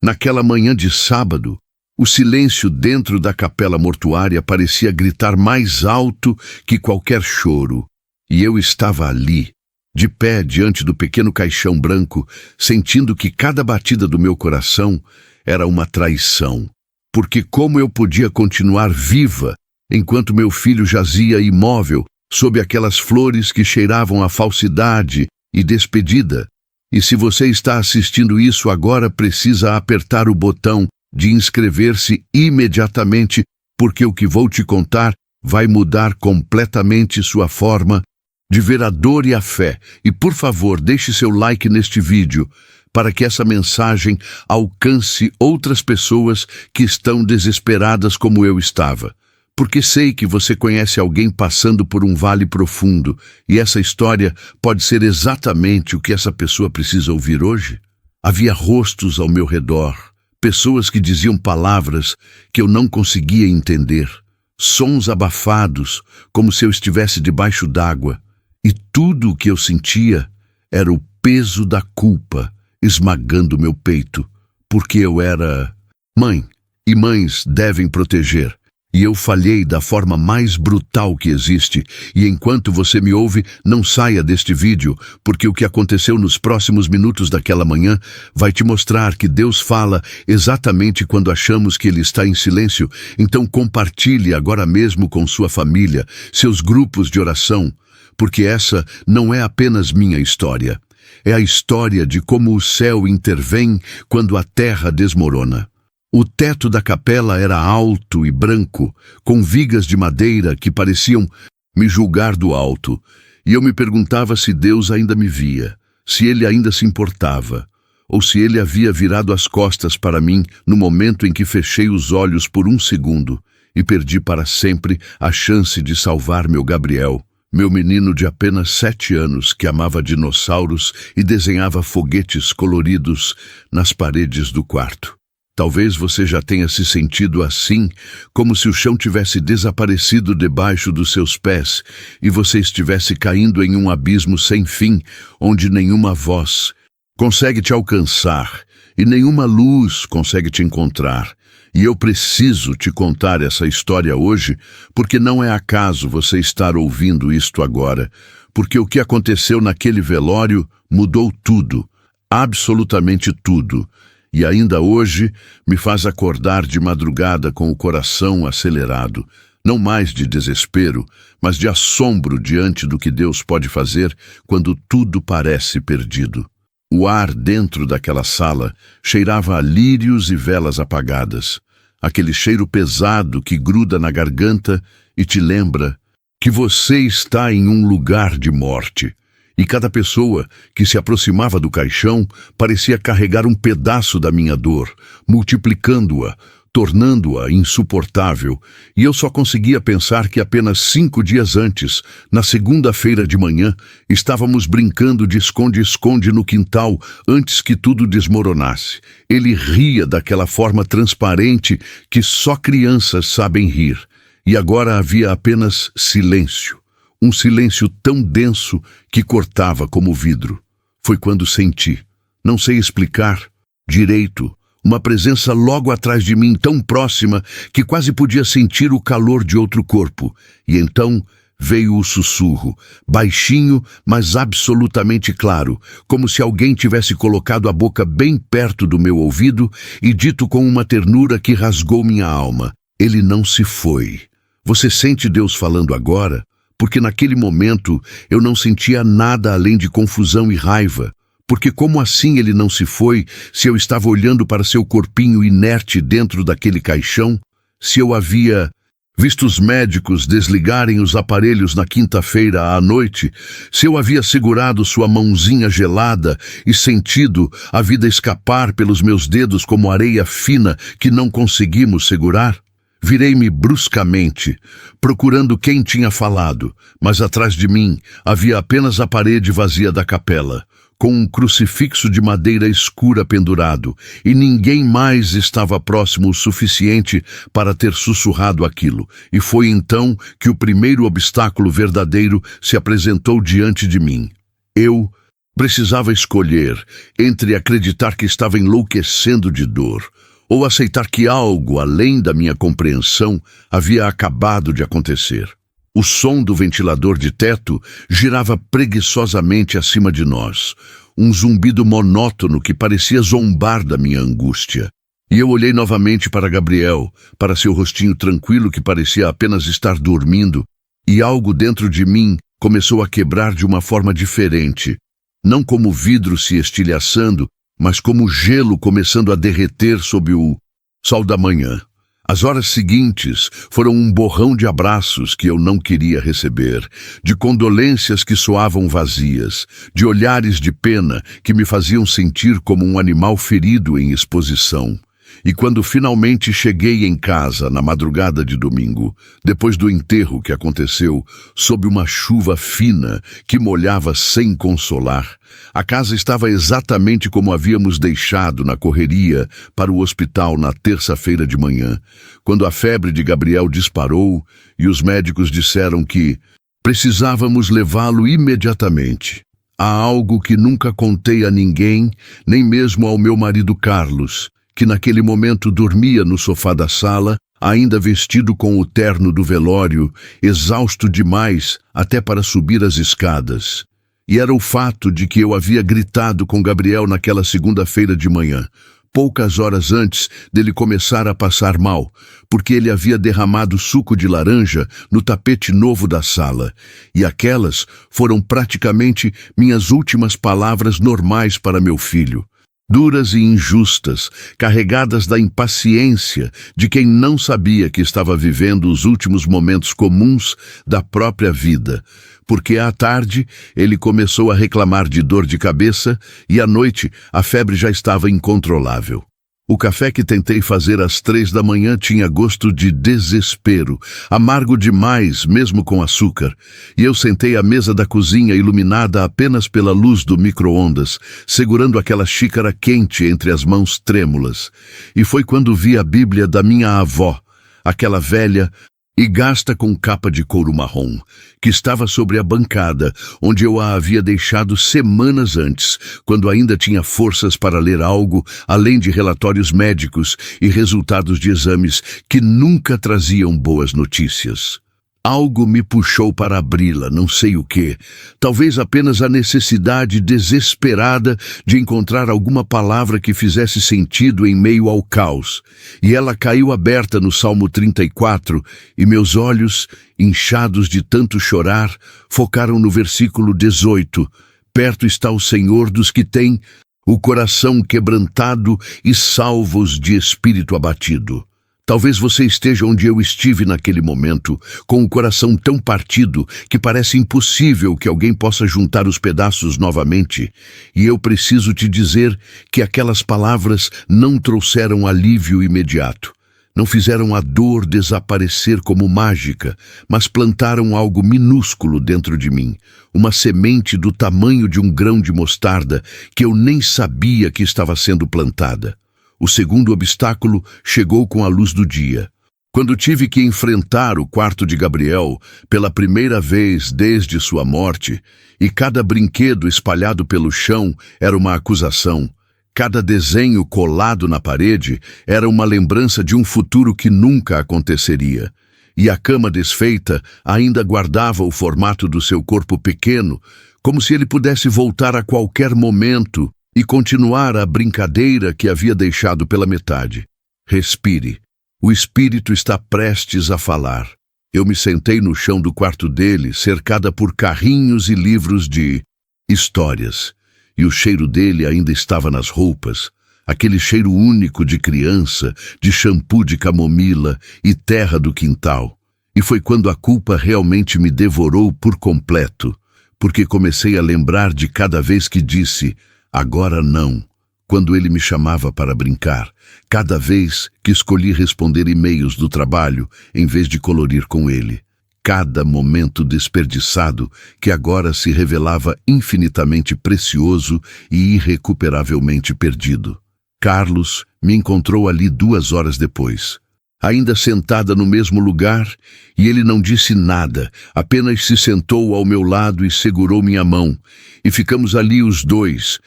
Naquela manhã de sábado, o silêncio dentro da capela mortuária parecia gritar mais alto que qualquer choro. E eu estava ali, de pé diante do pequeno caixão branco, sentindo que cada batida do meu coração era uma traição. Porque como eu podia continuar viva enquanto meu filho jazia imóvel sob aquelas flores que cheiravam a falsidade e despedida? E se você está assistindo isso agora, precisa apertar o botão de inscrever-se imediatamente, porque o que vou te contar vai mudar completamente sua forma de ver a dor e a fé. E por favor, deixe seu like neste vídeo, para que essa mensagem alcance outras pessoas que estão desesperadas como eu estava. Porque sei que você conhece alguém passando por um vale profundo, e essa história pode ser exatamente o que essa pessoa precisa ouvir hoje. Havia rostos ao meu redor, pessoas que diziam palavras que eu não conseguia entender, sons abafados, como se eu estivesse debaixo d'água, e tudo o que eu sentia era o peso da culpa esmagando meu peito, porque eu era mãe, e mães devem proteger. E eu falhei da forma mais brutal que existe. E enquanto você me ouve, não saia deste vídeo, porque o que aconteceu nos próximos minutos daquela manhã vai te mostrar que Deus fala exatamente quando achamos que Ele está em silêncio. Então compartilhe agora mesmo com sua família, seus grupos de oração, porque essa não é apenas minha história. É a história de como o céu intervém quando a terra desmorona. O teto da capela era alto e branco, com vigas de madeira que pareciam me julgar do alto, e eu me perguntava se Deus ainda me via, se Ele ainda se importava, ou se Ele havia virado as costas para mim no momento em que fechei os olhos por um segundo e perdi para sempre a chance de salvar meu Gabriel, meu menino de apenas 7 anos que amava dinossauros e desenhava foguetes coloridos nas paredes do quarto. Talvez você já tenha se sentido assim, como se o chão tivesse desaparecido debaixo dos seus pés e você estivesse caindo em um abismo sem fim, onde nenhuma voz consegue te alcançar e nenhuma luz consegue te encontrar. E eu preciso te contar essa história hoje, porque não é acaso você estar ouvindo isto agora, porque o que aconteceu naquele velório mudou tudo, absolutamente tudo. E ainda hoje me faz acordar de madrugada com o coração acelerado, não mais de desespero, mas de assombro diante do que Deus pode fazer quando tudo parece perdido. O ar dentro daquela sala cheirava a lírios e velas apagadas, aquele cheiro pesado que gruda na garganta e te lembra que você está em um lugar de morte. E cada pessoa que se aproximava do caixão parecia carregar um pedaço da minha dor, multiplicando-a, tornando-a insuportável, e eu só conseguia pensar que apenas 5 dias antes, na segunda-feira de manhã, estávamos brincando de esconde-esconde no quintal antes que tudo desmoronasse. Ele ria daquela forma transparente que só crianças sabem rir, e agora havia apenas silêncio. Um silêncio tão denso que cortava como vidro. Foi quando senti, não sei explicar direito, uma presença logo atrás de mim tão próxima que quase podia sentir o calor de outro corpo. E então veio o sussurro, baixinho, mas absolutamente claro, como se alguém tivesse colocado a boca bem perto do meu ouvido e dito com uma ternura que rasgou minha alma: Ele não se foi. Você sente Deus falando agora? Porque naquele momento eu não sentia nada além de confusão e raiva. Porque como assim ele não se foi, se eu estava olhando para seu corpinho inerte dentro daquele caixão? Se eu havia visto os médicos desligarem os aparelhos na quinta-feira à noite? Se eu havia segurado sua mãozinha gelada e sentido a vida escapar pelos meus dedos como areia fina que não conseguimos segurar? Virei-me bruscamente, procurando quem tinha falado, mas atrás de mim havia apenas a parede vazia da capela, com um crucifixo de madeira escura pendurado, e ninguém mais estava próximo o suficiente para ter sussurrado aquilo. E foi então que o primeiro obstáculo verdadeiro se apresentou diante de mim. Eu Precisava escolher entre acreditar que estava enlouquecendo de dor ou aceitar que algo, além da minha compreensão, havia acabado de acontecer. O som do ventilador de teto girava preguiçosamente acima de nós, um zumbido monótono que parecia zombar da minha angústia. E eu olhei novamente para Gabriel, para seu rostinho tranquilo que parecia apenas estar dormindo, e algo dentro de mim começou a quebrar de uma forma diferente, não como vidro se estilhaçando, mas como gelo começando a derreter sob o sol da manhã. As horas seguintes foram um borrão de abraços que eu não queria receber, de condolências que soavam vazias, de olhares de pena que me faziam sentir como um animal ferido em exposição. E quando finalmente cheguei em casa na madrugada de domingo, depois do enterro que aconteceu sob uma chuva fina que molhava sem consolar, a casa estava exatamente como havíamos deixado na correria para o hospital na terça-feira de manhã, quando a febre de Gabriel disparou e os médicos disseram que precisávamos levá-lo imediatamente. Há algo que nunca contei a ninguém, nem mesmo ao meu marido Carlos, que naquele momento dormia no sofá da sala, ainda vestido com o terno do velório, exausto demais até para subir as escadas. E era o fato de que eu havia gritado com Gabriel naquela segunda-feira de manhã, poucas horas antes dele começar a passar mal, porque ele havia derramado suco de laranja no tapete novo da sala, e aquelas foram praticamente minhas últimas palavras normais para meu filho. Duras e injustas, carregadas da impaciência de quem não sabia que estava vivendo os últimos momentos comuns da própria vida, porque à tarde ele começou a reclamar de dor de cabeça e à noite a febre já estava incontrolável. O café que tentei fazer às 3 da manhã tinha gosto de desespero, amargo demais, mesmo com açúcar, e eu sentei à mesa da cozinha iluminada apenas pela luz do micro-ondas, segurando aquela xícara quente entre as mãos trêmulas. E foi quando vi a Bíblia da minha avó, aquela velha e gasta com capa de couro marrom, que estava sobre a bancada, onde eu a havia deixado semanas antes, quando ainda tinha forças para ler algo, além de relatórios médicos e resultados de exames que nunca traziam boas notícias. Algo me puxou para abri-la, não sei o quê. Talvez apenas a necessidade desesperada de encontrar alguma palavra que fizesse sentido em meio ao caos. E ela caiu aberta no Salmo 34, e meus olhos, inchados de tanto chorar, focaram no versículo 18. Perto está o Senhor dos que têm o coração quebrantado e salvos de espírito abatido. Talvez você esteja onde eu estive naquele momento, com o coração tão partido que parece impossível que alguém possa juntar os pedaços novamente. E eu preciso te dizer que aquelas palavras não trouxeram alívio imediato. Não fizeram a dor desaparecer como mágica, mas plantaram algo minúsculo dentro de mim, uma semente do tamanho de um grão de mostarda que eu nem sabia que estava sendo plantada. O segundo obstáculo chegou com a luz do dia. Quando tive que enfrentar o quarto de Gabriel pela primeira vez desde sua morte, e cada brinquedo espalhado pelo chão era uma acusação, cada desenho colado na parede era uma lembrança de um futuro que nunca aconteceria, e a cama desfeita ainda guardava o formato do seu corpo pequeno, como se ele pudesse voltar a qualquer momento e continuar a brincadeira que havia deixado pela metade. Respire. O espírito está prestes a falar. Eu me sentei no chão do quarto dele, cercada por carrinhos e livros de histórias. E o cheiro dele ainda estava nas roupas, aquele cheiro único de criança, de shampoo de camomila e terra do quintal. E foi quando a culpa realmente me devorou por completo, porque comecei a lembrar de cada vez que disse agora não, quando ele me chamava para brincar, cada vez que escolhi responder e-mails do trabalho em vez de colorir com ele, cada momento desperdiçado que agora se revelava infinitamente precioso e irrecuperavelmente perdido. Carlos me encontrou ali 2 horas depois. ainda sentada no mesmo lugar, e ele não disse nada, apenas se sentou ao meu lado e segurou minha mão. E ficamos ali os dois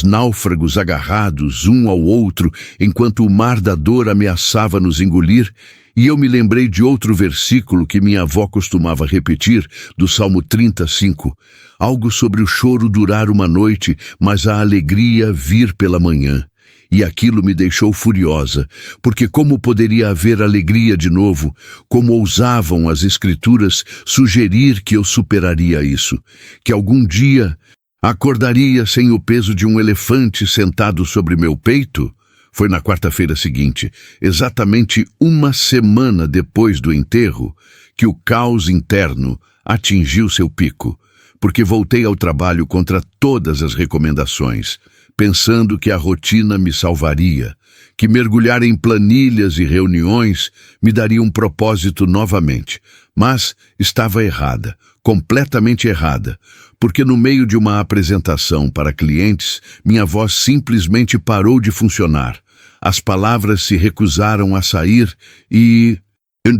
náufragos agarrados um ao outro, enquanto o mar da dor ameaçava nos engolir. E eu me lembrei de outro versículo que minha avó costumava repetir, do Salmo 35, algo sobre o choro durar uma noite, mas a alegria vir pela manhã. E aquilo me deixou furiosa, porque como poderia haver alegria de novo? Como ousavam as Escrituras sugerir que eu superaria isso? Que algum dia acordaria sem o peso de um elefante sentado sobre meu peito? Foi na quarta-feira seguinte, exatamente uma semana depois do enterro, que o caos interno atingiu seu pico, porque voltei ao trabalho contra todas as recomendações, pensando que a rotina me salvaria, que mergulhar em planilhas e reuniões me daria um propósito novamente. Mas estava errada, completamente errada, porque no meio de uma apresentação para clientes, minha voz simplesmente parou de funcionar. As palavras se recusaram a sair e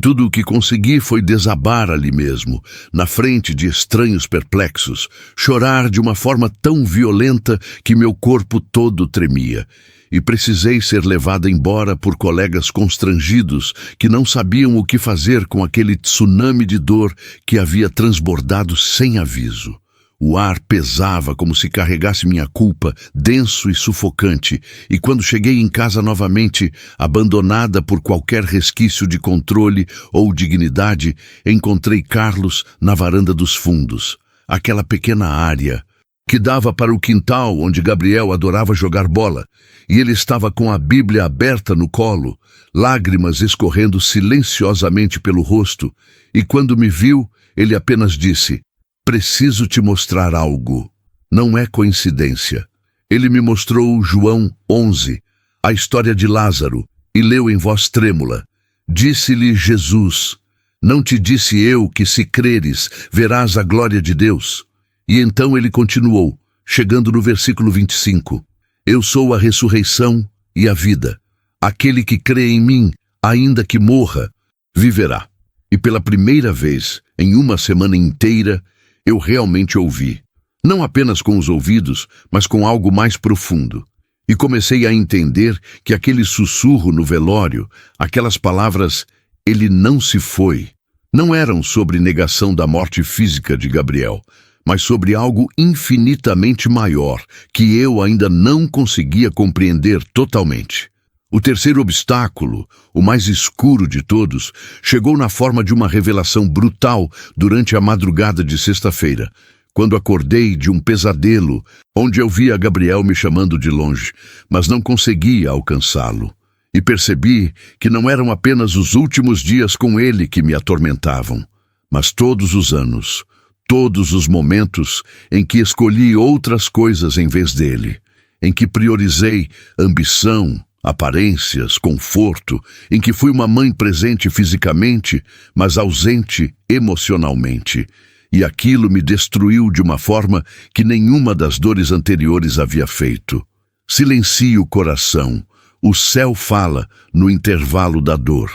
tudo o que consegui foi desabar ali mesmo, na frente de estranhos perplexos, chorar de uma forma tão violenta que meu corpo todo tremia. E precisei ser levada embora por colegas constrangidos que não sabiam o que fazer com aquele tsunami de dor que havia transbordado sem aviso. O ar pesava como se carregasse minha culpa, denso e sufocante, e quando cheguei em casa novamente, abandonada por qualquer resquício de controle ou dignidade, encontrei Carlos na varanda dos fundos, aquela pequena área que dava para o quintal onde Gabriel adorava jogar bola, e ele estava com a Bíblia aberta no colo, lágrimas escorrendo silenciosamente pelo rosto, e quando me viu, ele apenas disse: "Preciso te mostrar algo. Não é coincidência." Ele me mostrou João 11, a história de Lázaro, e leu em voz trêmula: "Disse-lhe Jesus: não te disse eu que se creres, verás a glória de Deus?" E então ele continuou, chegando no versículo 25: "Eu sou a ressurreição e a vida. Aquele que crê em mim, ainda que morra, viverá." E pela primeira vez, em uma semana inteira, eu realmente ouvi, não apenas com os ouvidos, mas com algo mais profundo. E comecei a entender que aquele sussurro no velório, aquelas palavras "ele não se foi", não eram sobre negação da morte física de Gabriel, mas sobre algo infinitamente maior, que eu ainda não conseguia compreender totalmente. O terceiro obstáculo, o mais escuro de todos, chegou na forma de uma revelação brutal durante a madrugada de sexta-feira, quando acordei de um pesadelo, onde eu via Gabriel me chamando de longe, mas não conseguia alcançá-lo. E percebi que não eram apenas os últimos dias com ele que me atormentavam, mas todos os anos, todos os momentos em que escolhi outras coisas em vez dele, em que priorizei ambição, aparências, conforto, em que fui uma mãe presente fisicamente, mas ausente emocionalmente. E aquilo me destruiu de uma forma que nenhuma das dores anteriores havia feito. Silencie o coração. O céu fala no intervalo da dor.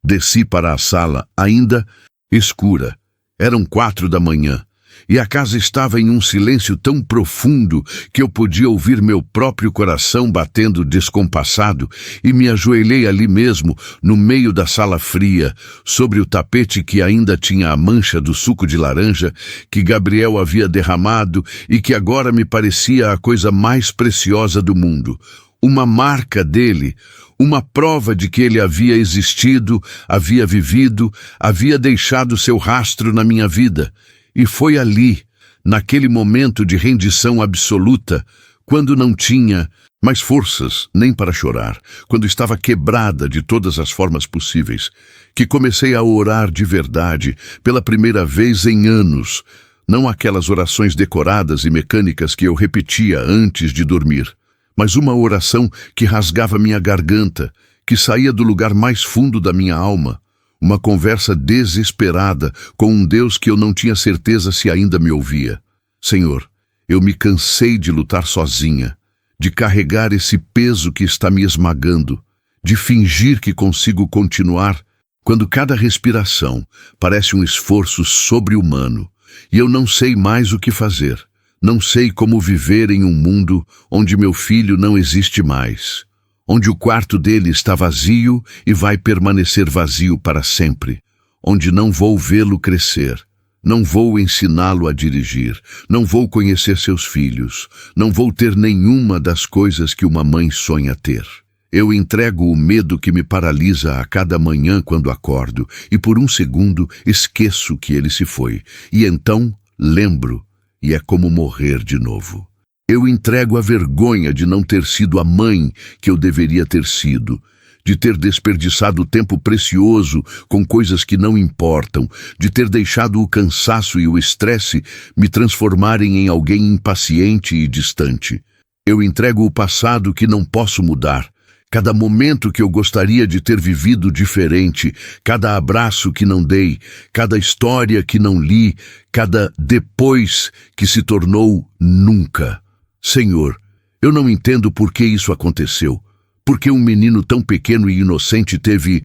Desci para a sala, ainda escura. Eram 4 da manhã. E a casa estava em um silêncio tão profundo que eu podia ouvir meu próprio coração batendo descompassado, e me ajoelhei ali mesmo, no meio da sala fria, sobre o tapete que ainda tinha a mancha do suco de laranja que Gabriel havia derramado e que agora me parecia a coisa mais preciosa do mundo. Uma marca dele, uma prova de que ele havia existido, havia vivido, havia deixado seu rastro na minha vida. E foi ali, naquele momento de rendição absoluta, quando não tinha mais forças nem para chorar, quando estava quebrada de todas as formas possíveis, que comecei a orar de verdade, pela primeira vez em anos, não aquelas orações decoradas e mecânicas que eu repetia antes de dormir, mas uma oração que rasgava minha garganta, que saía do lugar mais fundo da minha alma. Uma conversa desesperada com um Deus que eu não tinha certeza se ainda me ouvia. Senhor, eu me cansei de lutar sozinha, de carregar esse peso que está me esmagando, de fingir que consigo continuar quando cada respiração parece um esforço sobre-humano e eu não sei mais o que fazer. Não sei como viver em um mundo onde meu filho não existe mais, onde o quarto dele está vazio e vai permanecer vazio para sempre, onde não vou vê-lo crescer, não vou ensiná-lo a dirigir, não vou conhecer seus filhos, não vou ter nenhuma das coisas que uma mãe sonha ter. Eu entrego o medo que me paralisa a cada manhã quando acordo e por um segundo esqueço que ele se foi, e então lembro. E é como morrer de novo. Eu entrego a vergonha de não ter sido a mãe que eu deveria ter sido, de ter desperdiçado tempo precioso com coisas que não importam, de ter deixado o cansaço e o estresse me transformarem em alguém impaciente e distante. Eu entrego o passado que não posso mudar, cada momento que eu gostaria de ter vivido diferente, cada abraço que não dei, cada história que não li, cada depois que se tornou nunca. Senhor, eu não entendo por que isso aconteceu. Por que um menino tão pequeno e inocente teve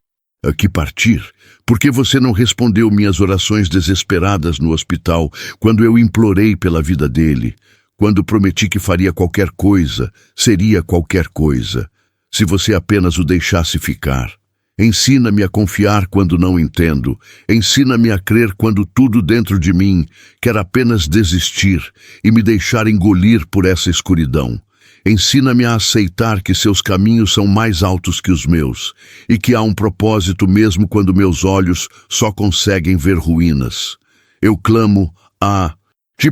que partir? Por que você não respondeu minhas orações desesperadas no hospital, quando eu implorei pela vida dele? Quando prometi que faria qualquer coisa, seria qualquer coisa. Se você apenas o deixasse ficar. Ensina-me a confiar quando não entendo. Ensina-me a crer quando tudo dentro de mim quer apenas desistir e me deixar engolir por essa escuridão. Ensina-me a aceitar que seus caminhos são mais altos que os meus e que há um propósito mesmo quando meus olhos só conseguem ver ruínas. Eu clamo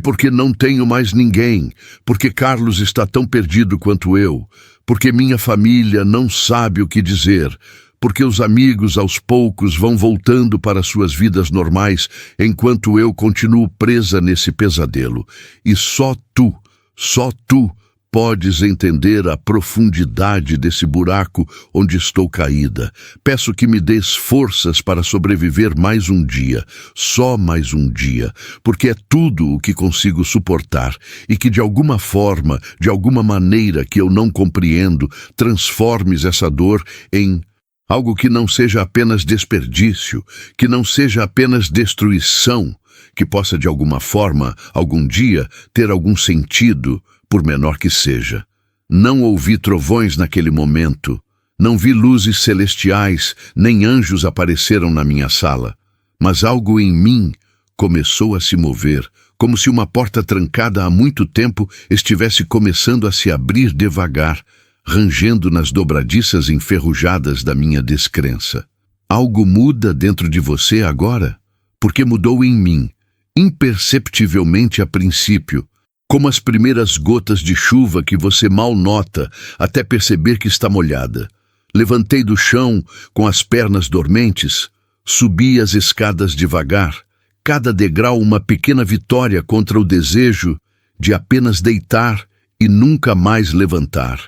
porque não tenho mais ninguém, porque Carlos está tão perdido quanto eu, porque minha família não sabe o que dizer, porque os amigos aos poucos vão voltando para suas vidas normais enquanto eu continuo presa nesse pesadelo. E só tu podes entender a profundidade desse buraco onde estou caída. Peço que me des forças para sobreviver mais um dia, só mais um dia, porque é tudo o que consigo suportar e que de alguma forma, de alguma maneira que eu não compreendo, transformes essa dor em algo que não seja apenas desperdício, que não seja apenas destruição, que possa de alguma forma, algum dia, ter algum sentido, por menor que seja. Não ouvi trovões naquele momento, não vi luzes celestiais, nem anjos apareceram na minha sala, mas algo em mim começou a se mover, como se uma porta trancada há muito tempo estivesse começando a se abrir devagar, rangendo nas dobradiças enferrujadas da minha descrença. Algo muda dentro de você agora? Porque mudou em mim, imperceptivelmente a princípio, como as primeiras gotas de chuva que você mal nota até perceber que está molhada. Levantei do chão com as pernas dormentes, subi as escadas devagar, cada degrau uma pequena vitória contra o desejo de apenas deitar e nunca mais levantar.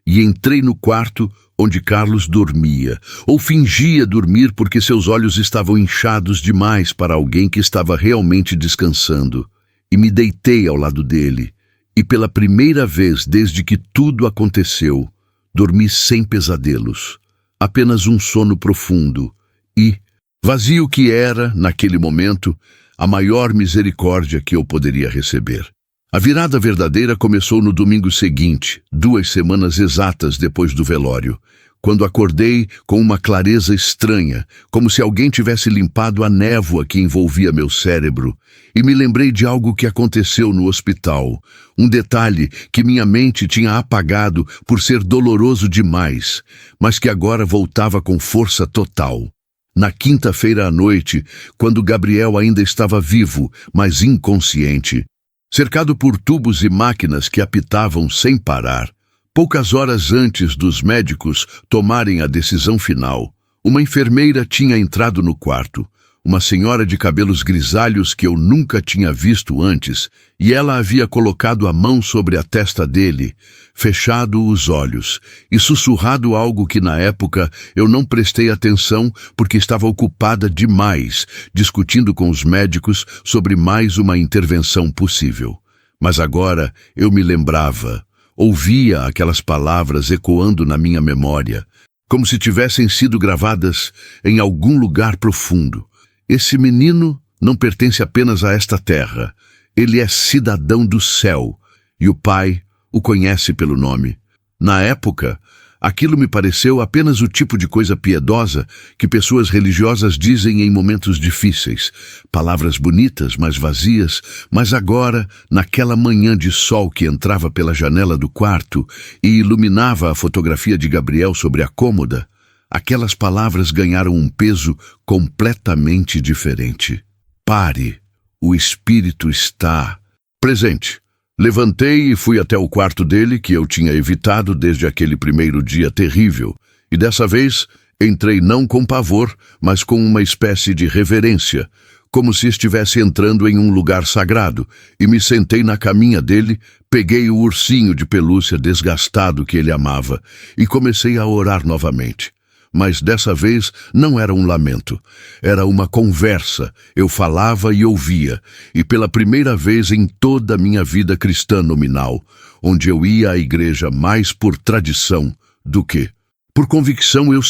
E entrei no quarto onde Carlos dormia, ou fingia dormir porque seus olhos estavam inchados demais para alguém que estava realmente descansando. E me deitei ao lado dele, e pela primeira vez desde que tudo aconteceu, dormi sem pesadelos, apenas um sono profundo e, vazio que era, naquele momento, a maior misericórdia que eu poderia receber. A virada verdadeira começou no domingo seguinte, 2 semanas exatas depois do velório, quando acordei com uma clareza estranha, como se alguém tivesse limpado a névoa que envolvia meu cérebro, e me lembrei de algo que aconteceu no hospital, um detalhe que minha mente tinha apagado por ser doloroso demais, mas que agora voltava com força total. Na quinta-feira à noite, quando Gabriel ainda estava vivo, mas inconsciente, cercado por tubos e máquinas que apitavam sem parar, poucas horas antes dos médicos tomarem a decisão final, uma enfermeira tinha entrado no quarto, uma senhora de cabelos grisalhos que eu nunca tinha visto antes, e ela havia colocado a mão sobre a testa dele, fechado os olhos e sussurrado algo que na época eu não prestei atenção porque estava ocupada demais, discutindo com os médicos sobre mais uma intervenção possível. Mas agora eu me lembrava, ouvia aquelas palavras ecoando na minha memória. como se tivessem sido gravadas em algum lugar profundo. Esse menino não pertence apenas a esta terra. Ele é cidadão do céu, e o Pai o conhece pelo nome. Na época, aquilo me pareceu apenas o tipo de coisa piedosa que pessoas religiosas dizem em momentos difíceis. Palavras bonitas, mas vazias, mas agora, naquela manhã de sol que entrava pela janela do quarto e iluminava a fotografia de Gabriel sobre a cômoda, aquelas palavras ganharam um peso completamente diferente. Pare, o Espírito está presente. Levantei e fui até o quarto dele, que eu tinha evitado desde aquele primeiro dia terrível, e dessa vez entrei não com pavor, mas com uma espécie de reverência, como se estivesse entrando em um lugar sagrado, e me sentei na caminha dele, peguei o ursinho de pelúcia desgastado que ele amava, e comecei a orar novamente. Mas dessa vez não era um lamento, era uma conversa. Eu falava e ouvia, e pela primeira vez em toda a minha vida cristã nominal, onde eu ia à igreja mais por tradição do que por convicção, eu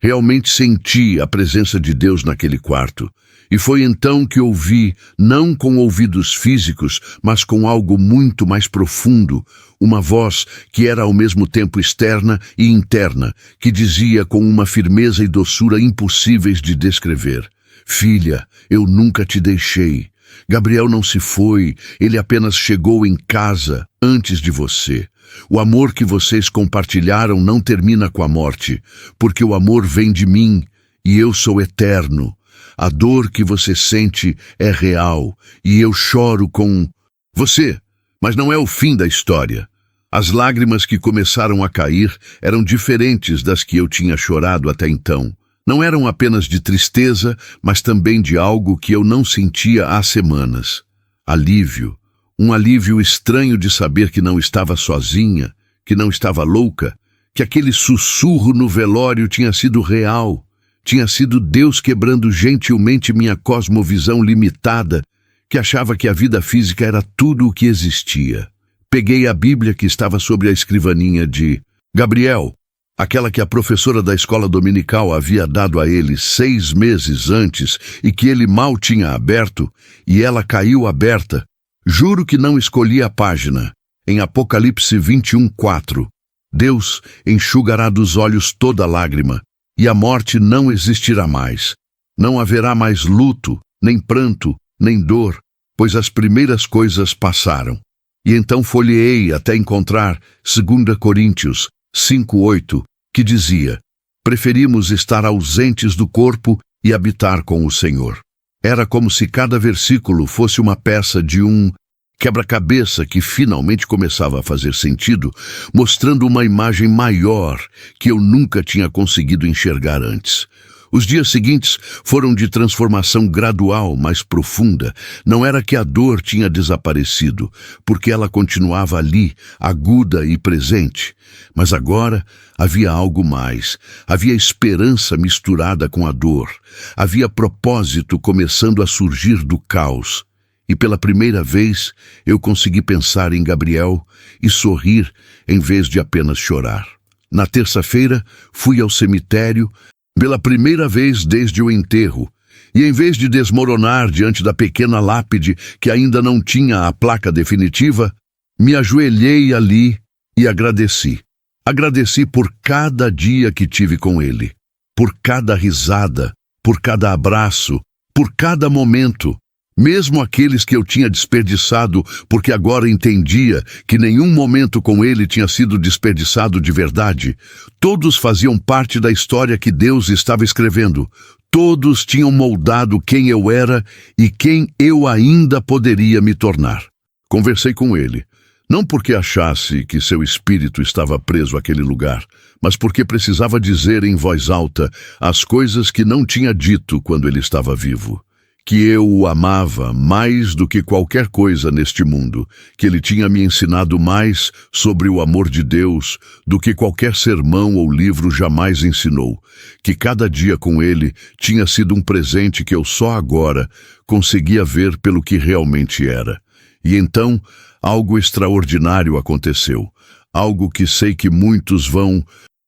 realmente senti a presença de Deus naquele quarto. E foi então que ouvi, não com ouvidos físicos, mas com algo muito mais profundo, uma voz que era ao mesmo tempo externa e interna, que dizia com uma firmeza e doçura impossíveis de descrever: Filha, eu nunca te deixei. Gabriel não se foi, ele apenas chegou em casa antes de você. O amor que vocês compartilharam não termina com a morte, porque o amor vem de mim e eu sou eterno. A dor que você sente é real e eu choro com você, mas não é o fim da história. As lágrimas que começaram a cair eram diferentes das que eu tinha chorado até então. Não eram apenas de tristeza, mas também de algo que eu não sentia há semanas. Alívio. Um alívio estranho de saber que não estava sozinha, que não estava louca, que aquele sussurro no velório tinha sido real. Tinha sido Deus quebrando gentilmente minha cosmovisão limitada, que achava que a vida física era tudo o que existia. Peguei a Bíblia que estava sobre a escrivaninha de Gabriel, aquela que a professora da escola dominical havia dado a ele 6 meses antes e que ele mal tinha aberto, e ela caiu aberta. Juro que não escolhi a página. Em Apocalipse 21:4, Deus enxugará dos olhos toda lágrima, e a morte não existirá mais. Não haverá mais luto, nem pranto, nem dor, pois as primeiras coisas passaram. E então folheei até encontrar 2 Coríntios 5:8, que dizia: Preferimos estar ausentes do corpo e habitar com o Senhor. Era como se cada versículo fosse uma peça de um quebra-cabeça que finalmente começava a fazer sentido, mostrando uma imagem maior que eu nunca tinha conseguido enxergar antes. Os dias seguintes foram de transformação gradual, mais profunda. Não era que a dor tinha desaparecido, porque ela continuava ali, aguda e presente. Mas agora havia algo mais. Havia esperança misturada com a dor. Havia propósito começando a surgir do caos. E pela primeira vez eu consegui pensar em Gabriel e sorrir em vez de apenas chorar. Na terça-feira fui ao cemitério pela primeira vez desde o enterro, e em vez de desmoronar diante da pequena lápide que ainda não tinha a placa definitiva, me ajoelhei ali e agradeci. Agradeci por cada dia que tive com ele, por cada risada, por cada abraço, por cada momento, mesmo aqueles que eu tinha desperdiçado, porque agora entendia que nenhum momento com ele tinha sido desperdiçado de verdade. Todos faziam parte da história que Deus estava escrevendo. Todos tinham moldado quem eu era e quem eu ainda poderia me tornar. Conversei com ele, não porque achasse que seu espírito estava preso àquele lugar, mas porque precisava dizer em voz alta as coisas que não tinha dito quando ele estava vivo. Que eu o amava mais do que qualquer coisa neste mundo, que ele tinha me ensinado mais sobre o amor de Deus do que qualquer sermão ou livro jamais ensinou, que cada dia com ele tinha sido um presente que eu só agora conseguia ver pelo que realmente era. E então, algo extraordinário aconteceu, algo que sei que muitos vão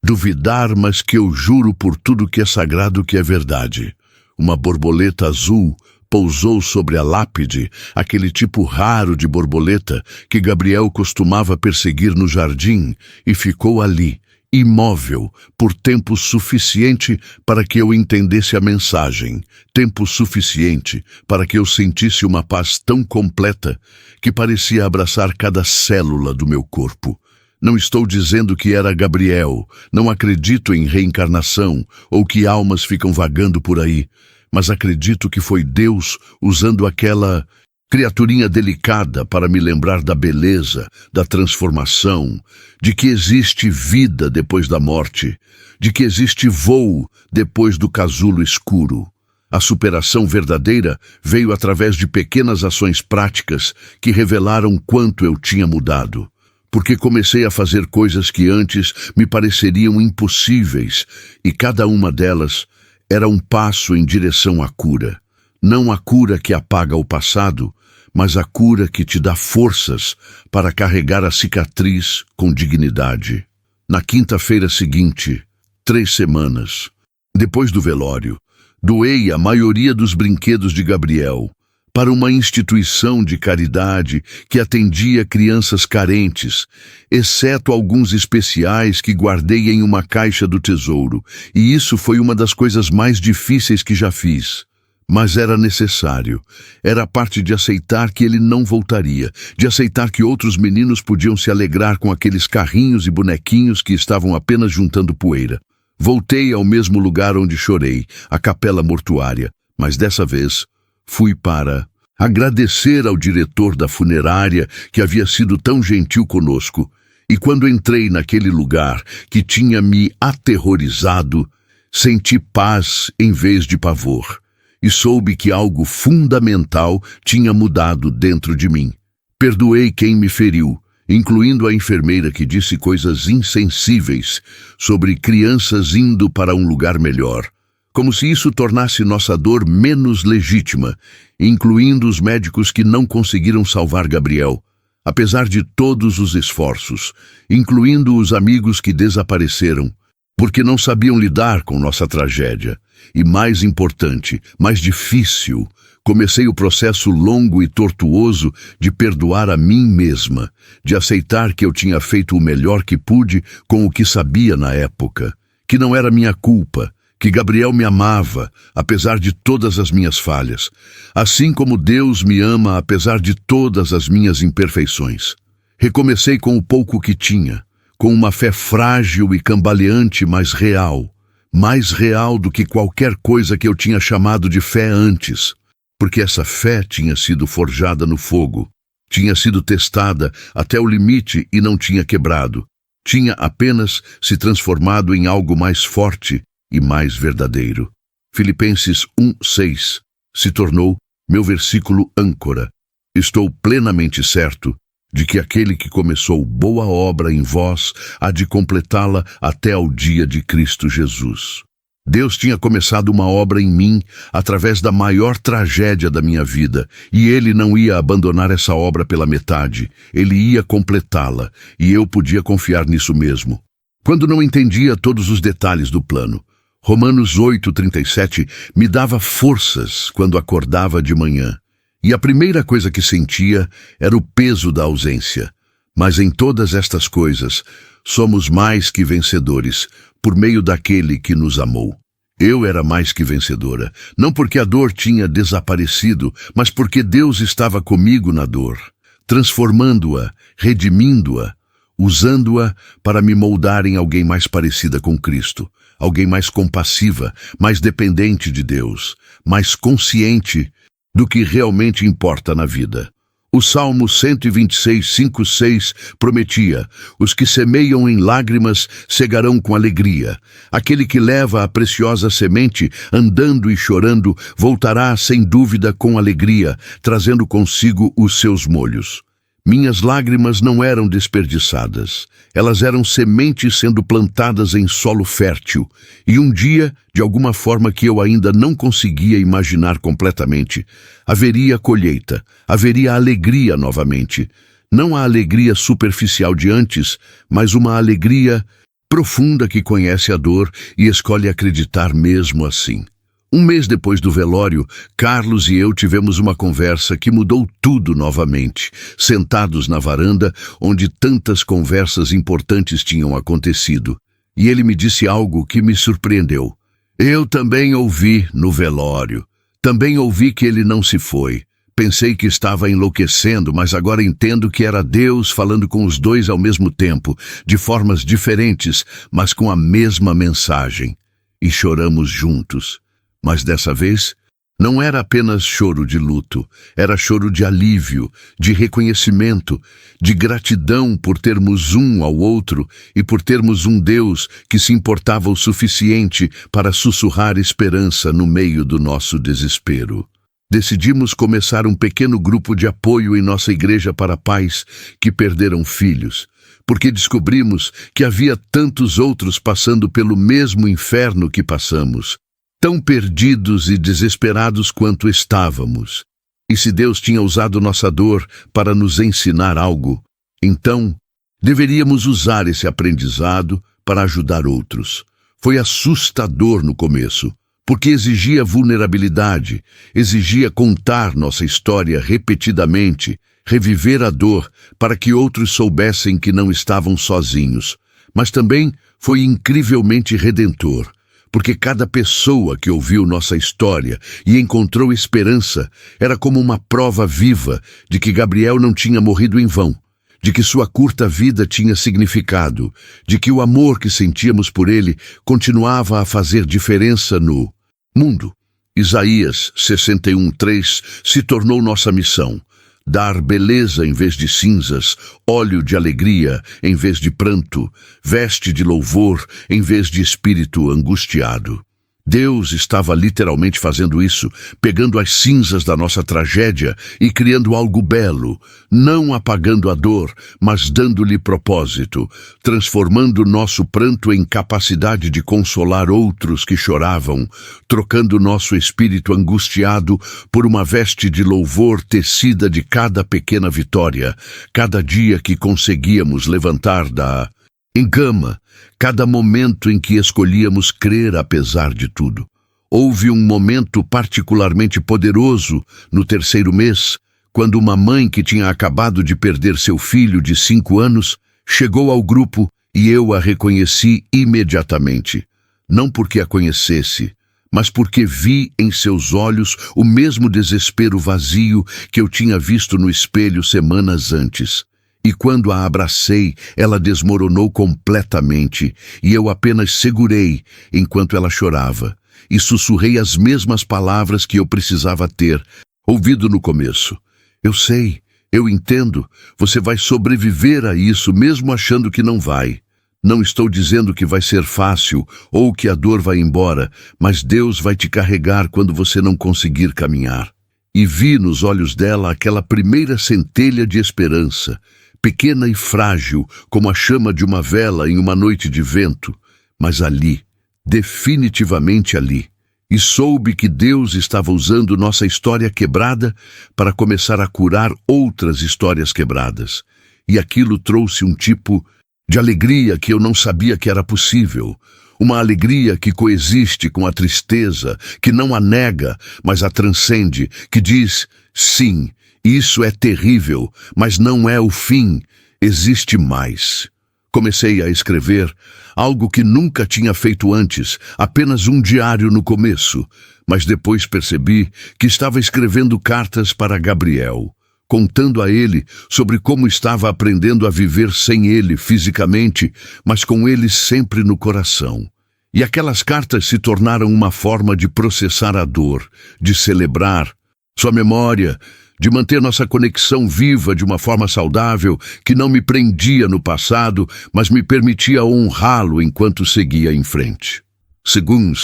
Duvidar, mas que eu juro por tudo que é sagrado que é verdade. Uma borboleta azul pousou sobre a lápide, aquele tipo raro de borboleta que Gabriel costumava perseguir no jardim, e ficou ali, imóvel, por tempo suficiente para que eu entendesse a mensagem, tempo suficiente para que eu sentisse uma paz tão completa que parecia abraçar cada célula do meu corpo. Não estou dizendo que era Gabriel, não acredito em reencarnação ou que almas ficam vagando por aí, mas acredito que foi Deus usando aquela criaturinha delicada para me lembrar da beleza, da transformação, de que existe vida depois da morte, de que existe voo depois do casulo escuro. A superação verdadeira veio através de pequenas ações práticas que revelaram quanto eu tinha mudado. Porque comecei a fazer coisas que antes me pareceriam impossíveis, e cada uma delas era um passo em direção à cura. Não a cura que apaga o passado, mas a cura que te dá forças para carregar a cicatriz com dignidade. Na quinta-feira seguinte, 3 semanas, depois do velório, doei a maioria dos brinquedos de Gabriel para uma instituição de caridade que atendia crianças carentes, exceto alguns especiais que guardei em uma caixa do tesouro, e isso foi uma das coisas mais difíceis que já fiz. Mas era necessário. Era parte de aceitar que ele não voltaria, de aceitar que outros meninos podiam se alegrar com aqueles carrinhos e bonequinhos que estavam apenas juntando poeira. Voltei ao mesmo lugar onde chorei, a capela mortuária, mas dessa vez fui para agradecer ao diretor da funerária que havia sido tão gentil conosco, e quando entrei naquele lugar que tinha me aterrorizado, senti paz em vez de pavor, e soube que algo fundamental tinha mudado dentro de mim. Perdoei quem me feriu, incluindo a enfermeira que disse coisas insensíveis sobre crianças indo para um lugar melhor, como se isso tornasse nossa dor menos legítima, incluindo os médicos que não conseguiram salvar Gabriel, apesar de todos os esforços, incluindo os amigos que desapareceram, porque não sabiam lidar com nossa tragédia. E mais importante, mais difícil, comecei o processo longo e tortuoso de perdoar a mim mesma, de aceitar que eu tinha feito o melhor que pude com o que sabia na época, que não era minha culpa, que Gabriel me amava, apesar de todas as minhas falhas, assim como Deus me ama apesar de todas as minhas imperfeições. Recomecei com o pouco que tinha, com uma fé frágil e cambaleante, mas real, mais real do que qualquer coisa que eu tinha chamado de fé antes, porque essa fé tinha sido forjada no fogo, tinha sido testada até o limite e não tinha quebrado, tinha apenas se transformado em algo mais forte e mais verdadeiro. Filipenses 1:6 se tornou meu versículo âncora. Estou plenamente certo de que aquele que começou boa obra em vós há de completá-la até ao dia de Cristo Jesus. Deus tinha começado uma obra em mim através da maior tragédia da minha vida, e Ele não ia abandonar essa obra pela metade, Ele ia completá-la, e eu podia confiar nisso mesmo. Quando não entendia todos os detalhes do plano, Romanos 8:37 me dava forças quando acordava de manhã. E a primeira coisa que sentia era o peso da ausência. Mas em todas estas coisas, somos mais que vencedores, por meio daquele que nos amou. Eu era mais que vencedora, não porque a dor tinha desaparecido, mas porque Deus estava comigo na dor, transformando-a, redimindo-a, usando-a para me moldar em alguém mais parecida com Cristo, alguém mais compassiva, mais dependente de Deus, mais consciente do que realmente importa na vida. O Salmo 126:5-6 prometia: os que semeiam em lágrimas cegarão com alegria. Aquele que leva a preciosa semente, andando e chorando, voltará sem dúvida com alegria, trazendo consigo os seus molhos. Minhas lágrimas não eram desperdiçadas. Elas eram sementes sendo plantadas em solo fértil. E um dia, de alguma forma que eu ainda não conseguia imaginar completamente, haveria colheita, haveria alegria novamente. Não a alegria superficial de antes, mas uma alegria profunda, que conhece a dor e escolhe acreditar mesmo assim. Um mês depois do velório, Carlos e eu tivemos uma conversa que mudou tudo novamente, sentados na varanda onde tantas conversas importantes tinham acontecido. E ele me disse algo que me surpreendeu. Eu também ouvi no velório. Também ouvi que ele não se foi. Pensei que estava enlouquecendo, mas agora entendo que era Deus falando com os dois ao mesmo tempo, de formas diferentes, mas com a mesma mensagem. E choramos juntos. Mas dessa vez, não era apenas choro de luto, era choro de alívio, de reconhecimento, de gratidão por termos um ao outro e por termos um Deus que se importava o suficiente para sussurrar esperança no meio do nosso desespero. Decidimos começar um pequeno grupo de apoio em nossa igreja para pais que perderam filhos, porque descobrimos que havia tantos outros passando pelo mesmo inferno que passamos, tão perdidos e desesperados quanto estávamos. E se Deus tinha usado nossa dor para nos ensinar algo, então deveríamos usar esse aprendizado para ajudar outros. Foi assustador no começo, porque exigia vulnerabilidade, exigia contar nossa história repetidamente, reviver a dor para que outros soubessem que não estavam sozinhos. Mas também foi incrivelmente redentor, porque cada pessoa que ouviu nossa história e encontrou esperança era como uma prova viva de que Gabriel não tinha morrido em vão, de que sua curta vida tinha significado, de que o amor que sentíamos por ele continuava a fazer diferença no mundo. Isaías 61:3 se tornou nossa missão. Dar beleza em vez de cinzas, óleo de alegria em vez de pranto, veste de louvor em vez de espírito angustiado. Deus estava literalmente fazendo isso, pegando as cinzas da nossa tragédia e criando algo belo, não apagando a dor, mas dando-lhe propósito, transformando nosso pranto em capacidade de consolar outros que choravam, trocando nosso espírito angustiado por uma veste de louvor tecida de cada pequena vitória, cada dia que conseguíamos levantar da engama, cada momento em que escolhíamos crer apesar de tudo. Houve um momento particularmente poderoso no terceiro mês, quando uma mãe que tinha acabado de perder seu filho de 5 anos chegou ao grupo e eu a reconheci imediatamente. Não porque a conhecesse, mas porque vi em seus olhos o mesmo desespero vazio que eu tinha visto no espelho semanas antes. E quando a abracei, ela desmoronou completamente, e eu apenas segurei enquanto ela chorava, e sussurrei as mesmas palavras que eu precisava ter ouvido no começo. Eu sei, eu entendo, você vai sobreviver a isso mesmo achando que não vai. Não estou dizendo que vai ser fácil ou que a dor vai embora, mas Deus vai te carregar quando você não conseguir caminhar. E vi nos olhos dela aquela primeira centelha de esperança, pequena e frágil como a chama de uma vela em uma noite de vento, mas ali, definitivamente ali. E soube que Deus estava usando nossa história quebrada para começar a curar outras histórias quebradas. E aquilo trouxe um tipo de alegria que eu não sabia que era possível. Uma alegria que coexiste com a tristeza, que não a nega, mas a transcende, que diz, sim, isso é terrível, mas não é o fim, existe mais. Comecei a escrever, algo que nunca tinha feito antes, apenas um diário no começo, mas depois percebi que estava escrevendo cartas para Gabriel, contando a ele sobre como estava aprendendo a viver sem ele fisicamente, mas com ele sempre no coração. E aquelas cartas se tornaram uma forma de processar a dor, de celebrar sua memória, de manter nossa conexão viva de uma forma saudável que não me prendia no passado, mas me permitia honrá-lo enquanto seguia em frente. Segundo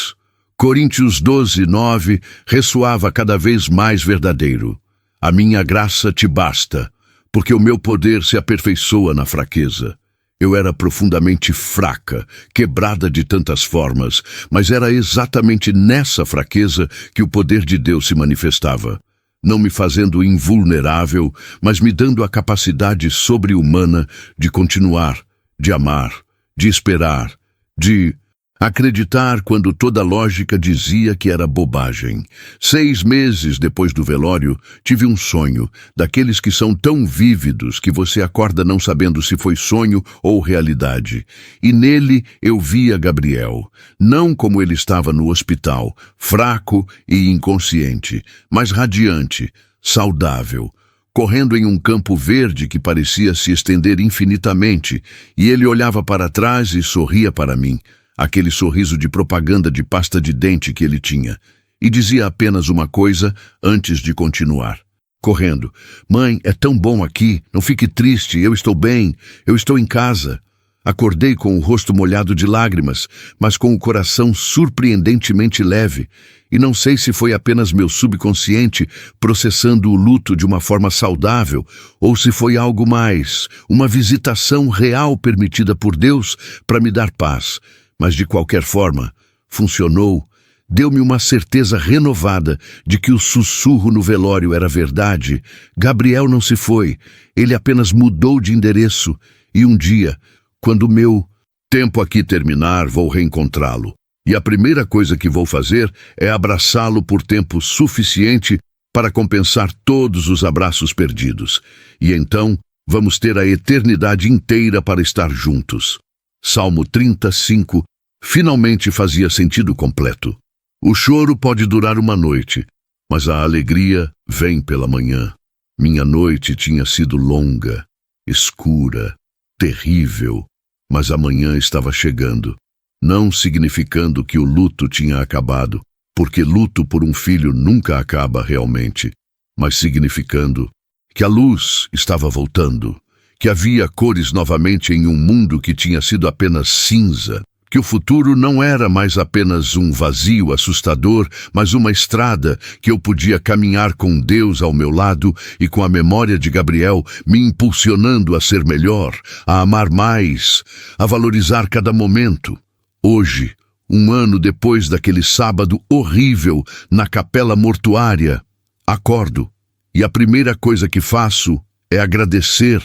Coríntios 12:9 ressoava cada vez mais verdadeiro. A minha graça te basta, porque o meu poder se aperfeiçoa na fraqueza. Eu era profundamente fraca, quebrada de tantas formas, mas era exatamente nessa fraqueza que o poder de Deus se manifestava. Não me fazendo invulnerável, mas me dando a capacidade sobre-humana de continuar, de amar, de esperar, de acreditar quando toda lógica dizia que era bobagem. 6 meses depois do velório, tive um sonho, daqueles que são tão vívidos que você acorda não sabendo se foi sonho ou realidade. E nele eu via Gabriel, não como ele estava no hospital, fraco e inconsciente, mas radiante, saudável, correndo em um campo verde que parecia se estender infinitamente, e ele olhava para trás e sorria para mim, aquele sorriso de propaganda de pasta de dente que ele tinha, e dizia apenas uma coisa antes de continuar. Correndo: "Mãe, é tão bom aqui, não fique triste, eu estou bem, eu estou em casa." Acordei com o rosto molhado de lágrimas, mas com o coração surpreendentemente leve, e não sei se foi apenas meu subconsciente processando o luto de uma forma saudável, ou se foi algo mais, uma visitação real permitida por Deus para me dar paz. Mas de qualquer forma, funcionou, deu-me uma certeza renovada de que o sussurro no velório era verdade. Gabriel não se foi, ele apenas mudou de endereço, e um dia, quando o meu tempo aqui terminar, vou reencontrá-lo. E a primeira coisa que vou fazer é abraçá-lo por tempo suficiente para compensar todos os abraços perdidos. E então, vamos ter a eternidade inteira para estar juntos. Salmo 35 finalmente fazia sentido completo. O choro pode durar uma noite, mas a alegria vem pela manhã. Minha noite tinha sido longa, escura, terrível, mas a manhã estava chegando, não significando que o luto tinha acabado, porque luto por um filho nunca acaba realmente, mas significando que a luz estava voltando, que havia cores novamente em um mundo que tinha sido apenas cinza, que o futuro não era mais apenas um vazio assustador, mas uma estrada que eu podia caminhar com Deus ao meu lado e com a memória de Gabriel me impulsionando a ser melhor, a amar mais, a valorizar cada momento. Hoje, um ano depois daquele sábado horrível na capela mortuária, acordo e a primeira coisa que faço é agradecer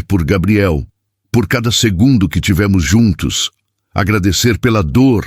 por Gabriel, por cada segundo que tivemos juntos, agradecer pela dor,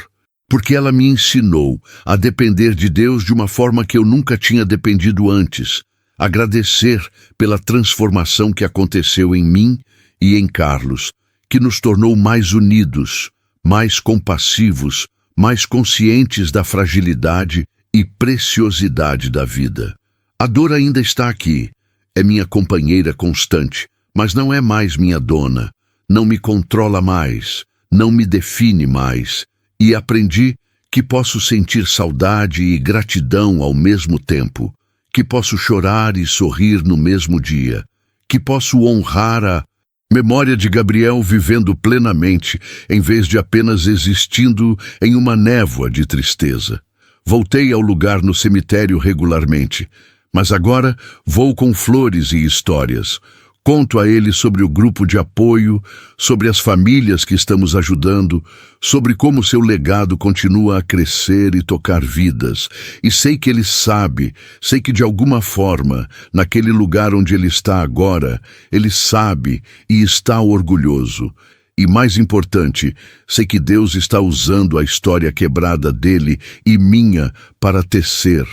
porque ela me ensinou a depender de Deus de uma forma que eu nunca tinha dependido antes, agradecer pela transformação que aconteceu em mim e em Carlos, que nos tornou mais unidos, mais compassivos, mais conscientes da fragilidade e preciosidade da vida. A dor ainda está aqui, é minha companheira constante, mas não é mais minha dona, não me controla mais, não me define mais, e aprendi que posso sentir saudade e gratidão ao mesmo tempo, que posso chorar e sorrir no mesmo dia, que posso honrar a memória de Gabriel vivendo plenamente, em vez de apenas existindo em uma névoa de tristeza. Voltei ao lugar no cemitério regularmente, mas agora vou com flores e histórias. Conto a ele sobre o grupo de apoio, sobre as famílias que estamos ajudando, sobre como seu legado continua a crescer e tocar vidas. E sei que ele sabe, sei que de alguma forma, naquele lugar onde ele está agora, ele sabe e está orgulhoso. E mais importante, sei que Deus está usando a história quebrada dele e minha para tecer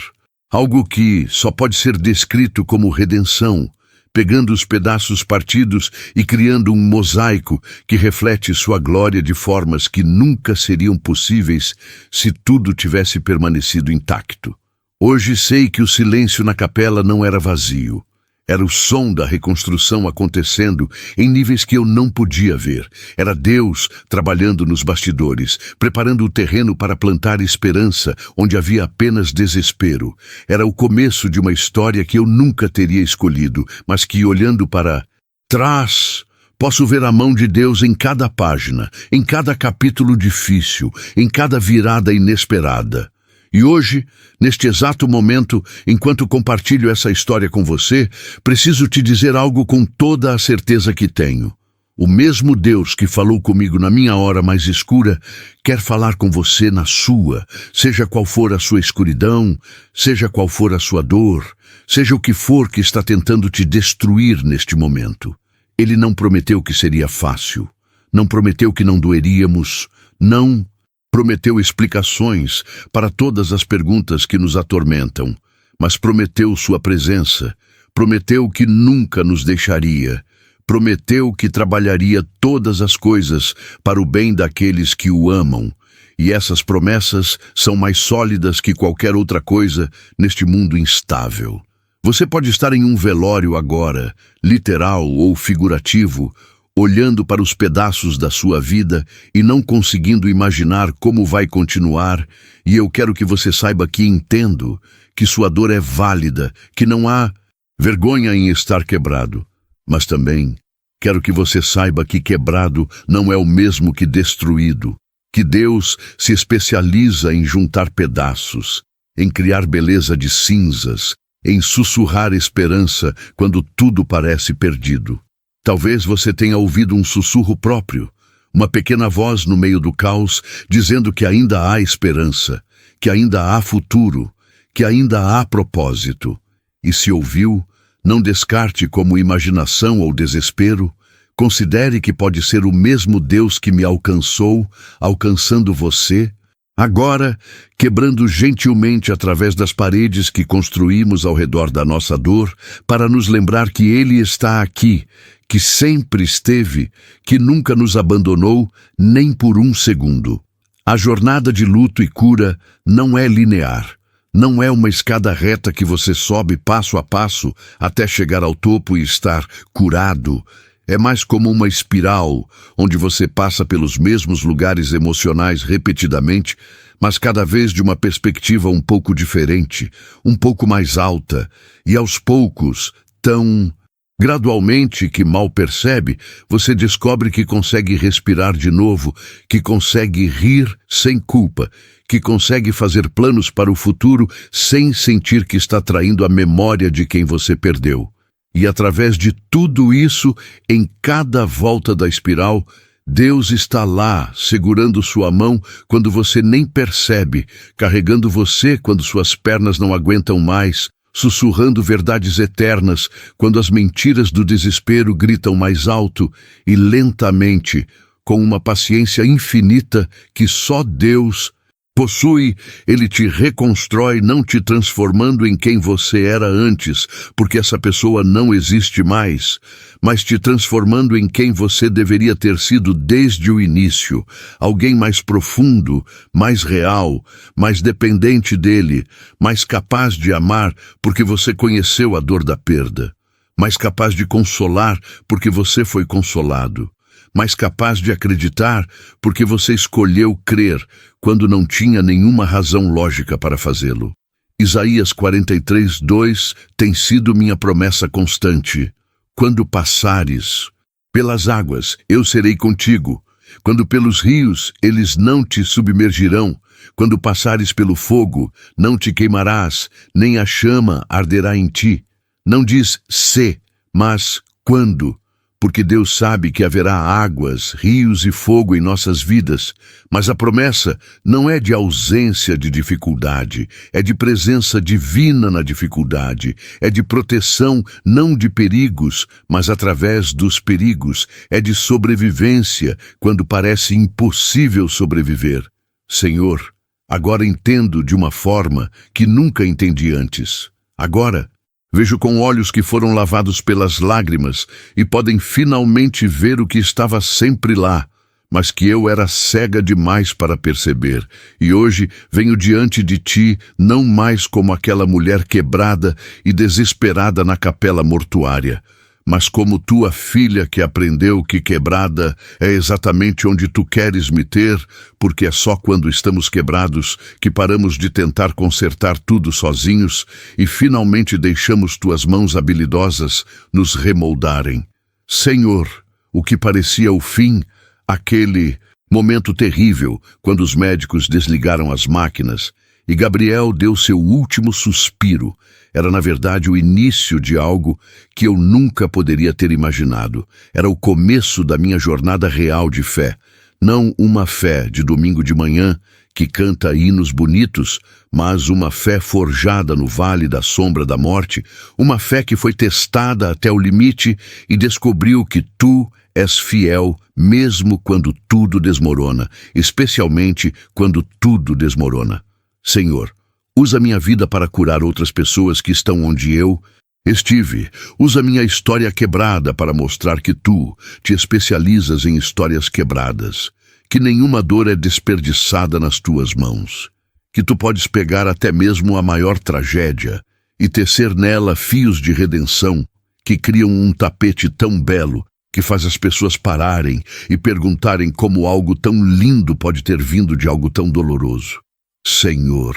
algo que só pode ser descrito como redenção, pegando os pedaços partidos e criando um mosaico que reflete sua glória de formas que nunca seriam possíveis se tudo tivesse permanecido intacto. Hoje sei que o silêncio na capela não era vazio. Era o som da reconstrução acontecendo em níveis que eu não podia ver. Era Deus trabalhando nos bastidores, preparando o terreno para plantar esperança onde havia apenas desespero. Era o começo de uma história que eu nunca teria escolhido, mas que, olhando para trás, posso ver a mão de Deus em cada página, em cada capítulo difícil, em cada virada inesperada. E hoje, neste exato momento, enquanto compartilho essa história com você, preciso te dizer algo com toda a certeza que tenho. O mesmo Deus que falou comigo na minha hora mais escura, quer falar com você na sua, seja qual for a sua escuridão, seja qual for a sua dor, seja o que for que está tentando te destruir neste momento. Ele não prometeu que seria fácil. Não prometeu que não doeríamos, não prometeu explicações para todas as perguntas que nos atormentam, mas prometeu sua presença, prometeu que nunca nos deixaria, prometeu que trabalharia todas as coisas para o bem daqueles que o amam. E essas promessas são mais sólidas que qualquer outra coisa neste mundo instável. Você pode estar em um velório agora, literal ou figurativo, olhando para os pedaços da sua vida e não conseguindo imaginar como vai continuar, e eu quero que você saiba que entendo que sua dor é válida, que não há vergonha em estar quebrado. Mas também quero que você saiba que quebrado não é o mesmo que destruído, que Deus se especializa em juntar pedaços, em criar beleza de cinzas, em sussurrar esperança quando tudo parece perdido. Talvez você tenha ouvido um sussurro próprio, uma pequena voz no meio do caos, dizendo que ainda há esperança, que ainda há futuro, que ainda há propósito. E se ouviu, não descarte como imaginação ou desespero. Considere que pode ser o mesmo Deus que me alcançou, alcançando você, agora, quebrando gentilmente através das paredes que construímos ao redor da nossa dor, para nos lembrar que Ele está aqui, que sempre esteve, que nunca nos abandonou, nem por um segundo. A jornada de luto e cura não é linear. Não é uma escada reta que você sobe passo a passo até chegar ao topo e estar curado. É mais como uma espiral, onde você passa pelos mesmos lugares emocionais repetidamente, mas cada vez de uma perspectiva um pouco diferente, um pouco mais alta, e aos poucos, tão gradualmente que mal percebe, você descobre que consegue respirar de novo, que consegue rir sem culpa, que consegue fazer planos para o futuro sem sentir que está traindo a memória de quem você perdeu. E através de tudo isso, em cada volta da espiral, Deus está lá, segurando sua mão quando você nem percebe, carregando você quando suas pernas não aguentam mais, sussurrando verdades eternas quando as mentiras do desespero gritam mais alto e lentamente, com uma paciência infinita que só Deus possui. Ele te reconstrói, não te transformando em quem você era antes, porque essa pessoa não existe mais, mas te transformando em quem você deveria ter sido desde o início, alguém mais profundo, mais real, mais dependente dele, mais capaz de amar porque você conheceu a dor da perda, mais capaz de consolar porque você foi consolado, mais capaz de acreditar porque você escolheu crer quando não tinha nenhuma razão lógica para fazê-lo. Isaías 43:2 tem sido minha promessa constante. Quando passares pelas águas, eu serei contigo. Quando pelos rios, eles não te submergirão. Quando passares pelo fogo, não te queimarás, nem a chama arderá em ti. Não diz se, mas quando. Porque Deus sabe que haverá águas, rios e fogo em nossas vidas, mas a promessa não é de ausência de dificuldade, é de presença divina na dificuldade, é de proteção não de perigos, mas através dos perigos, é de sobrevivência quando parece impossível sobreviver. Senhor, agora entendo de uma forma que nunca entendi antes. Agora, vejo com olhos que foram lavados pelas lágrimas e podem finalmente ver o que estava sempre lá, mas que eu era cega demais para perceber. E hoje venho diante de ti não mais como aquela mulher quebrada e desesperada na capela mortuária, mas como tua filha que aprendeu que quebrada é exatamente onde tu queres me ter, porque é só quando estamos quebrados que paramos de tentar consertar tudo sozinhos e finalmente deixamos tuas mãos habilidosas nos remoldarem. Senhor, o que parecia o fim, aquele momento terrível quando os médicos desligaram as máquinas e Gabriel deu seu último suspiro, era na verdade o início de algo que eu nunca poderia ter imaginado. Era o começo da minha jornada real de fé. Não uma fé de domingo de manhã que canta hinos bonitos, mas uma fé forjada no vale da sombra da morte, uma fé que foi testada até o limite e descobriu que tu és fiel mesmo quando tudo desmorona, especialmente quando tudo desmorona. Senhor, usa minha vida para curar outras pessoas que estão onde eu estive. Usa minha história quebrada para mostrar que tu te especializas em histórias quebradas, que nenhuma dor é desperdiçada nas tuas mãos, que tu podes pegar até mesmo a maior tragédia e tecer nela fios de redenção que criam um tapete tão belo que faz as pessoas pararem e perguntarem como algo tão lindo pode ter vindo de algo tão doloroso. Senhor,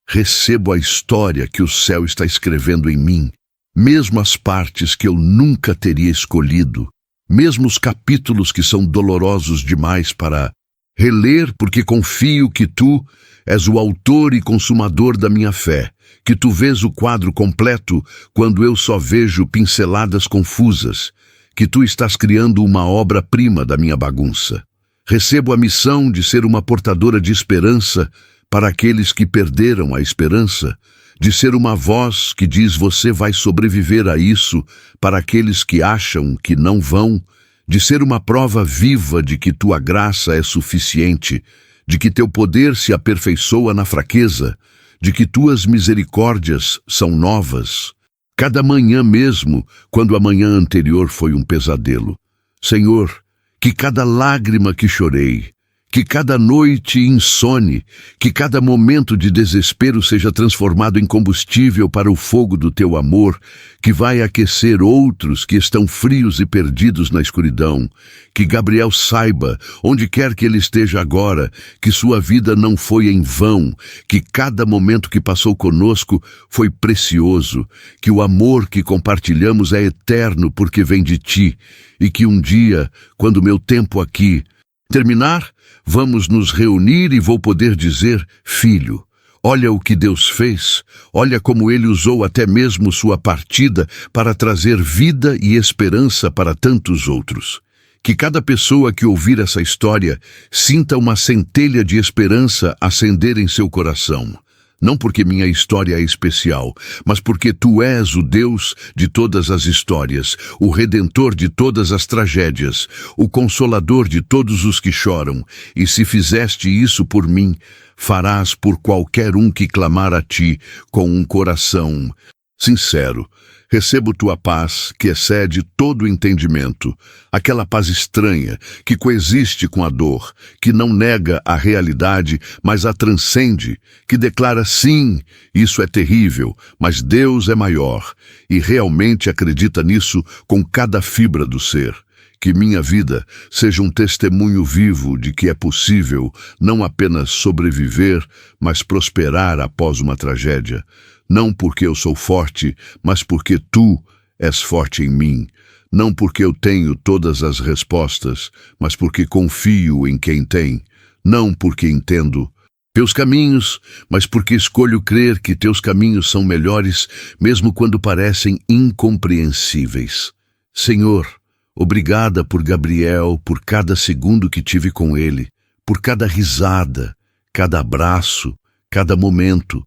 recebo a história que o céu está escrevendo em mim, mesmo as partes que eu nunca teria escolhido, mesmo os capítulos que são dolorosos demais para reler, porque confio que tu és o autor e consumador da minha fé, que tu vês o quadro completo quando eu só vejo pinceladas confusas, que tu estás criando uma obra-prima da minha bagunça. Recebo a missão de ser uma portadora de esperança para aqueles que perderam a esperança, de ser uma voz que diz você vai sobreviver a isso para aqueles que acham que não vão, de ser uma prova viva de que tua graça é suficiente, de que teu poder se aperfeiçoa na fraqueza, de que tuas misericórdias são novas, cada manhã mesmo, quando a manhã anterior foi um pesadelo. Senhor, que cada lágrima que chorei, que cada noite insone, que cada momento de desespero seja transformado em combustível para o fogo do teu amor, que vai aquecer outros que estão frios e perdidos na escuridão. Que Gabriel saiba, onde quer que ele esteja agora, que sua vida não foi em vão, que cada momento que passou conosco foi precioso, que o amor que compartilhamos é eterno porque vem de ti, e que um dia, quando meu tempo aqui terminar, vamos nos reunir e vou poder dizer: filho, olha o que Deus fez, olha como Ele usou até mesmo sua partida para trazer vida e esperança para tantos outros. Que cada pessoa que ouvir essa história sinta uma centelha de esperança acender em seu coração. Não porque minha história é especial, mas porque tu és o Deus de todas as histórias, o Redentor de todas as tragédias, o Consolador de todos os que choram. E se fizeste isso por mim, farás por qualquer um que clamar a ti com um coração sincero. Recebo tua paz, que excede todo o entendimento, aquela paz estranha, que coexiste com a dor, que não nega a realidade, mas a transcende, que declara sim, isso é terrível, mas Deus é maior, e realmente acredita nisso com cada fibra do ser. Que minha vida seja um testemunho vivo de que é possível não apenas sobreviver, mas prosperar após uma tragédia. Não porque eu sou forte, mas porque tu és forte em mim. Não porque eu tenho todas as respostas, mas porque confio em quem tem. Não porque entendo teus caminhos, mas porque escolho crer que teus caminhos são melhores, mesmo quando parecem incompreensíveis. Senhor, obrigada por Gabriel, por cada segundo que tive com ele, por cada risada, cada abraço, cada momento,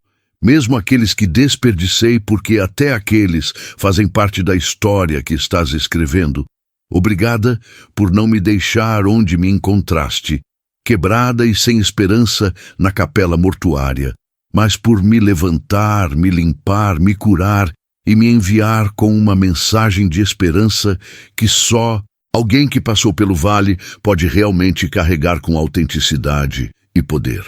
mesmo aqueles que desperdicei, porque até aqueles fazem parte da história que estás escrevendo. Obrigada por não me deixar onde me encontraste, quebrada e sem esperança na capela mortuária, mas por me levantar, me limpar, me curar e me enviar com uma mensagem de esperança que só alguém que passou pelo vale pode realmente carregar com autenticidade e poder.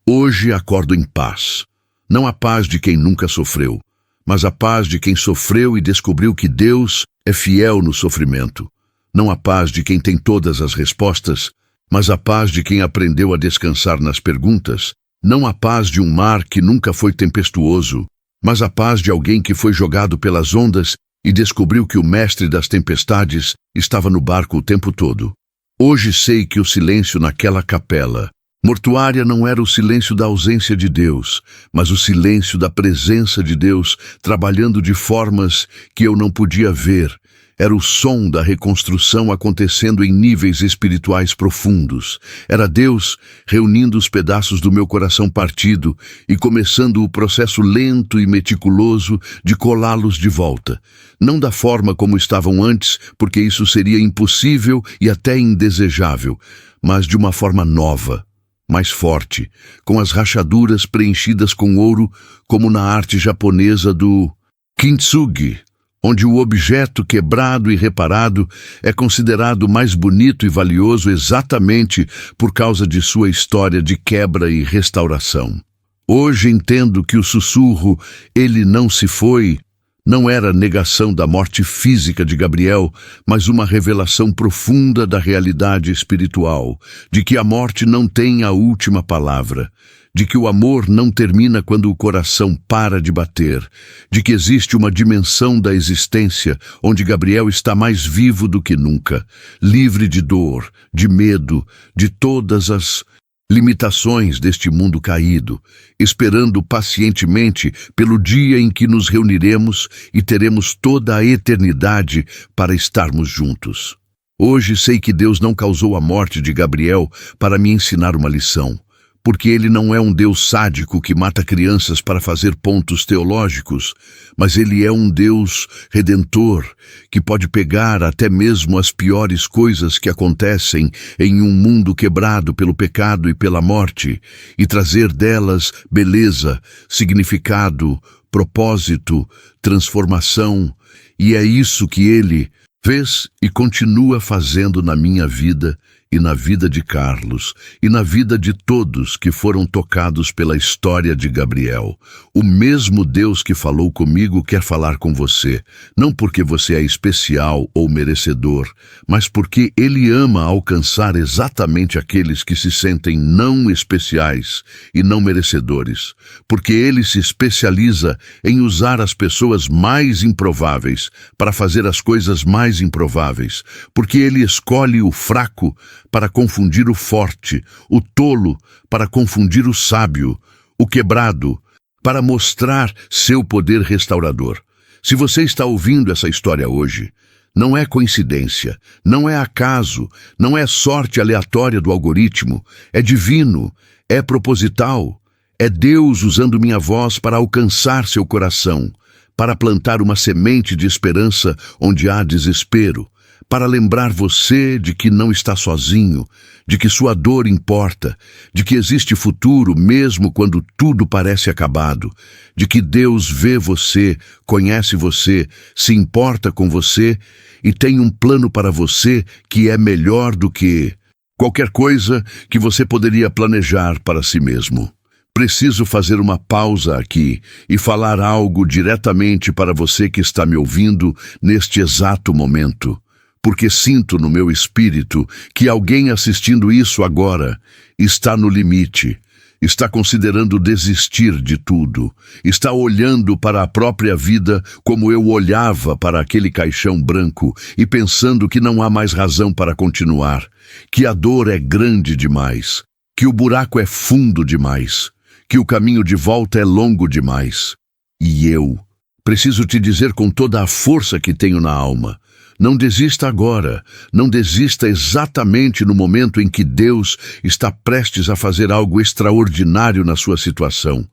Hoje acordo em paz. Não a paz de quem nunca sofreu, mas a paz de quem sofreu e descobriu que Deus é fiel no sofrimento. Não a paz de quem tem todas as respostas, mas a paz de quem aprendeu a descansar nas perguntas. Não a paz de um mar que nunca foi tempestuoso, mas a paz de alguém que foi jogado pelas ondas e descobriu que o mestre das tempestades estava no barco o tempo todo. Hoje sei que o silêncio naquela capela mortuária não era o silêncio da ausência de Deus, mas o silêncio da presença de Deus trabalhando de formas que eu não podia ver, Era o som da reconstrução acontecendo em níveis espirituais profundos. Era Deus reunindo os pedaços do meu coração partido e começando o processo lento e meticuloso de colá-los de volta. Não da forma como estavam antes, porque isso seria impossível e até indesejável, mas de uma forma nova, mais forte, com as rachaduras preenchidas com ouro, como na arte japonesa do kintsugi, onde o objeto quebrado e reparado é considerado mais bonito e valioso exatamente por causa de sua história de quebra e restauração. Hoje entendo que o sussurro "ele não se foi" não era negação da morte física de Gabriel, mas uma revelação profunda da realidade espiritual, de que a morte não tem a última palavra, de que o amor não termina quando o coração para de bater, de que existe uma dimensão da existência onde Gabriel está mais vivo do que nunca, livre de dor, de medo, de todas as limitações deste mundo caído, esperando pacientemente pelo dia em que nos reuniremos e teremos toda a eternidade para estarmos juntos. Hoje sei que Deus não causou a morte de Gabriel para me ensinar uma lição, porque Ele não é um Deus sádico que mata crianças para fazer pontos teológicos, mas Ele é um Deus redentor que pode pegar até mesmo as piores coisas que acontecem em um mundo quebrado pelo pecado e pela morte e trazer delas beleza, significado, propósito, transformação, e é isso que Ele fez e continua fazendo na minha vida e na vida de Carlos, e na vida de todos que foram tocados pela história de Gabriel. O mesmo Deus que falou comigo quer falar com você, não porque você é especial ou merecedor, mas porque Ele ama alcançar exatamente aqueles que se sentem não especiais e não merecedores, porque Ele se especializa em usar as pessoas mais improváveis para fazer as coisas mais improváveis, porque Ele escolhe o fraco para confundir o forte, o tolo para confundir o sábio, o quebrado para mostrar seu poder restaurador. Se você está ouvindo essa história hoje, não é coincidência, não é acaso, não é sorte aleatória do algoritmo, é divino, é proposital, é Deus usando minha voz para alcançar seu coração, para plantar uma semente de esperança onde há desespero, para lembrar você de que não está sozinho, de que sua dor importa, de que existe futuro mesmo quando tudo parece acabado, de que Deus vê você, conhece você, se importa com você e tem um plano para você que é melhor do que qualquer coisa que você poderia planejar para si mesmo. Preciso fazer uma pausa aqui e falar algo diretamente para você que está me ouvindo neste exato momento, porque sinto no meu espírito que alguém assistindo isso agora está no limite, está considerando desistir de tudo, está olhando para a própria vida como eu olhava para aquele caixão branco e pensando que não há mais razão para continuar, que a dor é grande demais, que o buraco é fundo demais, que o caminho de volta é longo demais. E eu preciso te dizer com toda a força que tenho na alma: não desista agora, não desista exatamente no momento em que Deus está prestes a fazer algo extraordinário na sua situação.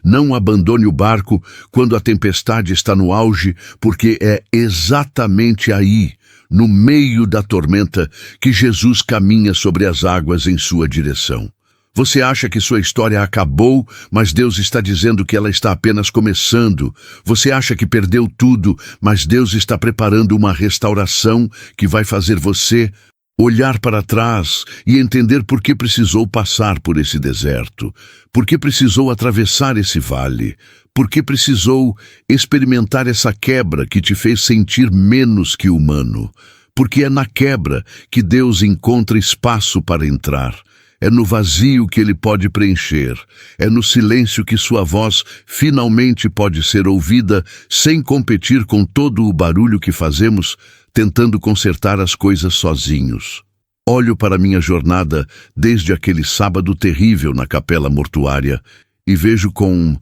Não abandone o barco quando a tempestade está no auge, porque é exatamente aí, no meio da tormenta, que Jesus caminha sobre as águas em sua direção. Você acha que sua história acabou, mas Deus está dizendo que ela está apenas começando. Você acha que perdeu tudo, mas Deus está preparando uma restauração que vai fazer você olhar para trás e entender por que precisou passar por esse deserto, por que precisou atravessar esse vale, por que precisou experimentar essa quebra que te fez sentir menos que humano, porque é na quebra que Deus encontra espaço para entrar. É no vazio que Ele pode preencher. É no silêncio que sua voz finalmente pode ser ouvida sem competir com todo o barulho que fazemos, tentando consertar as coisas sozinhos. Olho para minha jornada desde aquele sábado terrível na capela mortuária e vejo com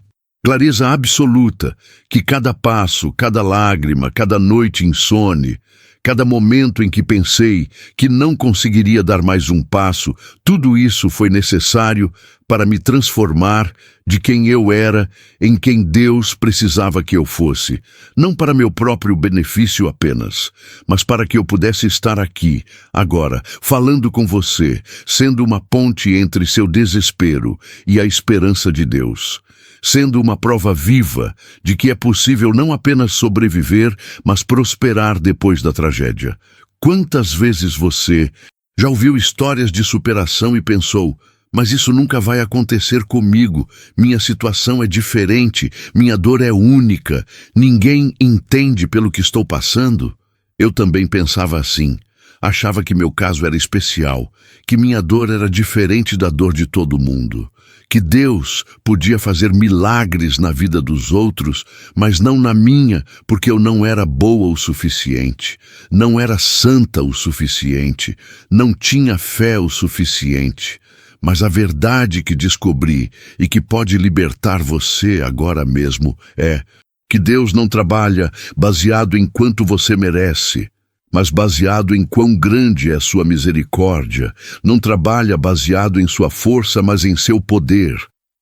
clareza absoluta que cada passo, cada lágrima, cada noite insone, cada momento em que pensei que não conseguiria dar mais um passo, tudo isso foi necessário para me transformar de quem eu era em quem Deus precisava que eu fosse. Não para meu próprio benefício apenas, mas para que eu pudesse estar aqui, agora, falando com você, sendo uma ponte entre seu desespero e a esperança de Deus. Sendo uma prova viva de que é possível não apenas sobreviver, mas prosperar depois da tragédia. Quantas vezes você já ouviu histórias de superação e pensou: mas isso nunca vai acontecer comigo, minha situação é diferente, minha dor é única, ninguém entende pelo que estou passando? Eu também pensava assim. Achava que meu caso era especial, que minha dor era diferente da dor de todo mundo, que Deus podia fazer milagres na vida dos outros, mas não na minha, porque eu não era boa o suficiente, não era santa o suficiente, não tinha fé o suficiente. Mas a verdade que descobri e que pode libertar você agora mesmo é que Deus não trabalha baseado em quanto você merece, mas baseado em quão grande é sua misericórdia. Não trabalha baseado em sua força, mas em seu poder.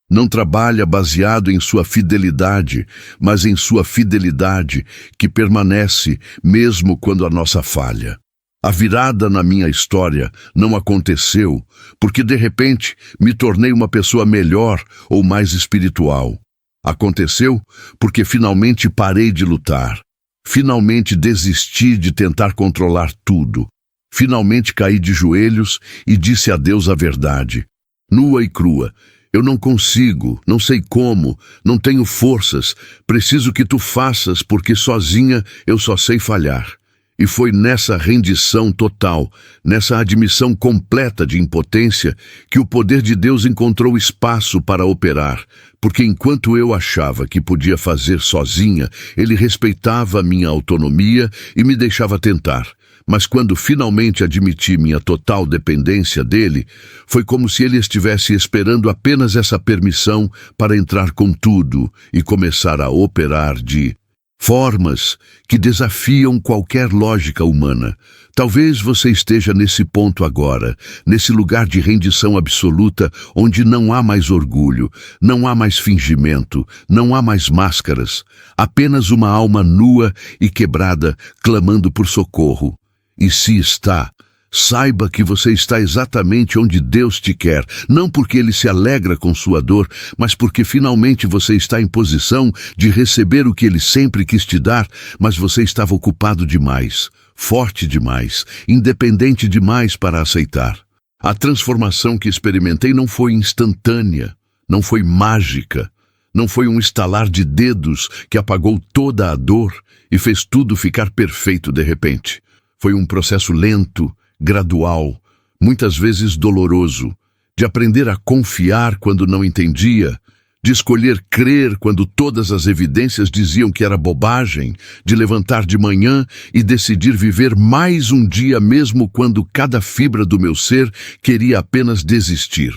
Não trabalha baseado em sua fidelidade, mas em sua fidelidade que permanece mesmo quando a nossa falha. A virada na minha história não aconteceu porque de repente me tornei uma pessoa melhor ou mais espiritual. Aconteceu porque finalmente parei de lutar. Finalmente desisti de tentar controlar tudo. Finalmente caí de joelhos e disse a Deus a verdade, nua e crua. Eu não consigo, não sei como, não tenho forças, preciso que tu faças porque sozinha eu só sei falhar. E foi nessa rendição total, nessa admissão completa de impotência, que o poder de Deus encontrou espaço para operar, porque enquanto eu achava que podia fazer sozinha, Ele respeitava minha autonomia e me deixava tentar. Mas quando finalmente admiti minha total dependência dele, foi como se ele estivesse esperando apenas essa permissão para entrar com tudo e começar a operar de formas que desafiam qualquer lógica humana. Talvez você esteja nesse ponto agora, nesse lugar de rendição absoluta, onde não há mais orgulho, não há mais fingimento, não há mais máscaras, apenas uma alma nua e quebrada clamando por socorro. E se está, saiba que você está exatamente onde Deus te quer, não porque Ele se alegra com sua dor, mas porque finalmente você está em posição de receber o que Ele sempre quis te dar, mas você estava ocupado demais, forte demais, independente demais para aceitar. A transformação que experimentei não foi instantânea, não foi mágica, não foi um estalar de dedos que apagou toda a dor e fez tudo ficar perfeito de repente. Foi um processo lento, gradual, muitas vezes doloroso, de aprender a confiar quando não entendia, de escolher crer quando todas as evidências diziam que era bobagem, de levantar de manhã e decidir viver mais um dia mesmo quando cada fibra do meu ser queria apenas desistir.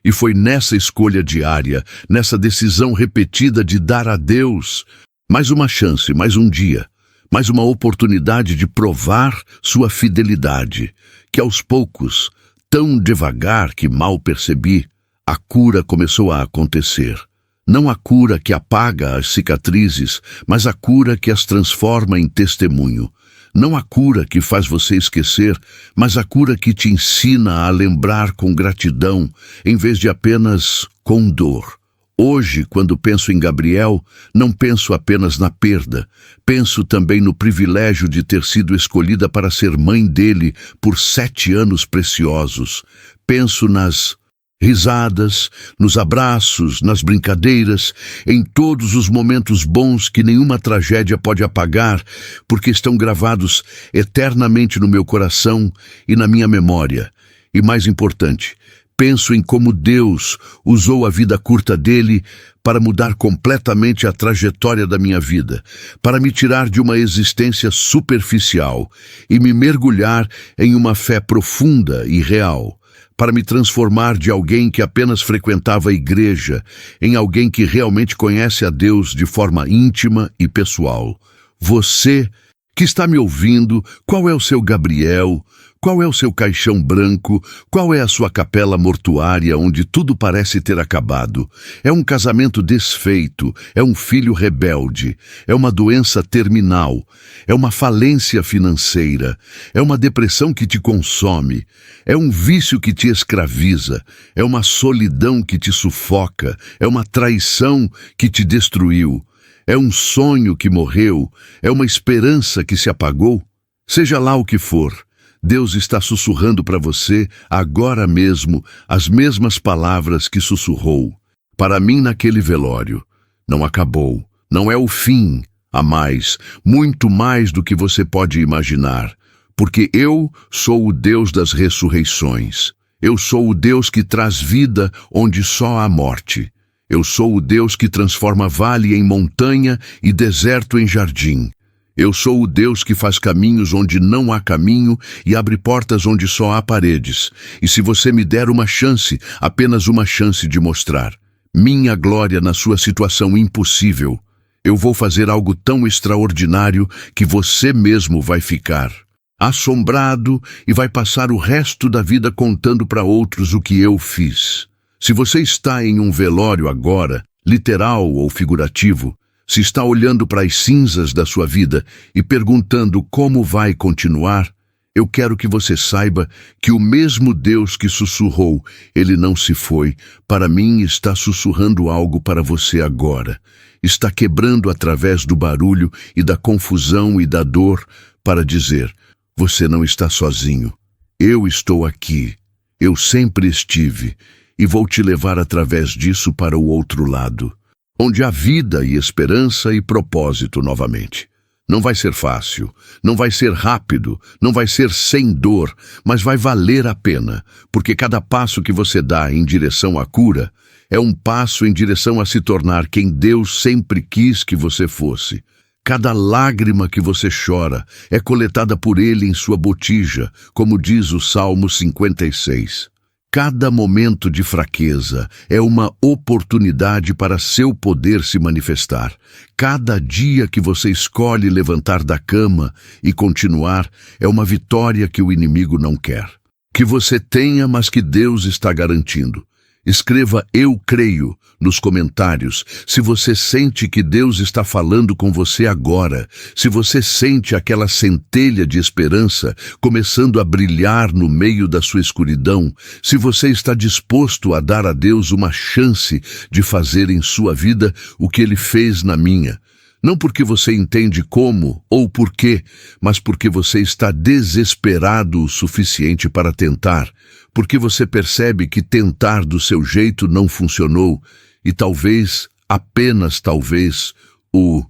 E foi nessa escolha diária, nessa decisão repetida de dar a Deus mais uma chance, mais um dia, mais uma oportunidade de provar sua fidelidade, que aos poucos, tão devagar que mal percebi, a cura começou a acontecer. Não a cura que apaga as cicatrizes, mas a cura que as transforma em testemunho. Não a cura que faz você esquecer, mas a cura que te ensina a lembrar com gratidão, em vez de apenas com dor. Hoje, quando penso em Gabriel, não penso apenas na perda, penso também no privilégio de ter sido escolhida para ser mãe dele por 7 anos preciosos. Penso nas risadas, nos abraços, nas brincadeiras, em todos os momentos bons que nenhuma tragédia pode apagar, porque estão gravados eternamente no meu coração e na minha memória. E mais importante, penso em como Deus usou a vida curta dele para mudar completamente a trajetória da minha vida, para me tirar de uma existência superficial e me mergulhar em uma fé profunda e real, para me transformar de alguém que apenas frequentava a igreja em alguém que realmente conhece a Deus de forma íntima e pessoal. Você que está me ouvindo, qual é o seu Gabriel, qual é o seu caixão branco, qual é a sua capela mortuária onde tudo parece ter acabado. É um casamento desfeito, é um filho rebelde, é uma doença terminal, é uma falência financeira, é uma depressão que te consome, é um vício que te escraviza, é uma solidão que te sufoca, é uma traição que te destruiu. É um sonho que morreu, é uma esperança que se apagou. Seja lá o que for, Deus está sussurrando para você, agora mesmo, as mesmas palavras que sussurrou. Para mim naquele velório. Não acabou, não é o fim, há mais, muito mais do que você pode imaginar. Porque eu sou o Deus das ressurreições. Eu sou o Deus que traz vida onde só há morte. Eu sou o Deus que transforma vale em montanha e deserto em jardim. Eu sou o Deus que faz caminhos onde não há caminho e abre portas onde só há paredes. E se você me der uma chance, apenas uma chance de mostrar minha glória na sua situação impossível, eu vou fazer algo tão extraordinário que você mesmo vai ficar assombrado e vai passar o resto da vida contando para outros o que eu fiz. Se você está em um velório agora, literal ou figurativo, se está olhando para as cinzas da sua vida e perguntando como vai continuar, eu quero que você saiba que o mesmo Deus que sussurrou, ele não se foi, para mim está sussurrando algo para você agora. Está quebrando através do barulho e da confusão e da dor para dizer, você não está sozinho. Eu estou aqui. Eu sempre estive. E vou te levar através disso para o outro lado, onde há vida e esperança e propósito novamente. Não vai ser fácil, não vai ser rápido, não vai ser sem dor, mas vai valer a pena, porque cada passo que você dá em direção à cura é um passo em direção a se tornar quem Deus sempre quis que você fosse. Cada lágrima que você chora é coletada por Ele em sua botija, como diz o Salmo 56. Cada momento de fraqueza é uma oportunidade para seu poder se manifestar. Cada dia que você escolhe levantar da cama e continuar é uma vitória que o inimigo não quer. Que você tenha, mas que Deus está garantindo. Escreva "Eu creio" nos comentários se você sente que Deus está falando com você agora, se você sente aquela centelha de esperança começando a brilhar no meio da sua escuridão, se você está disposto a dar a Deus uma chance de fazer em sua vida o que Ele fez na minha. Não porque você entende como ou por quê, mas porque você está desesperado o suficiente para tentar, porque você percebe que tentar do seu jeito não funcionou e talvez, apenas talvez, o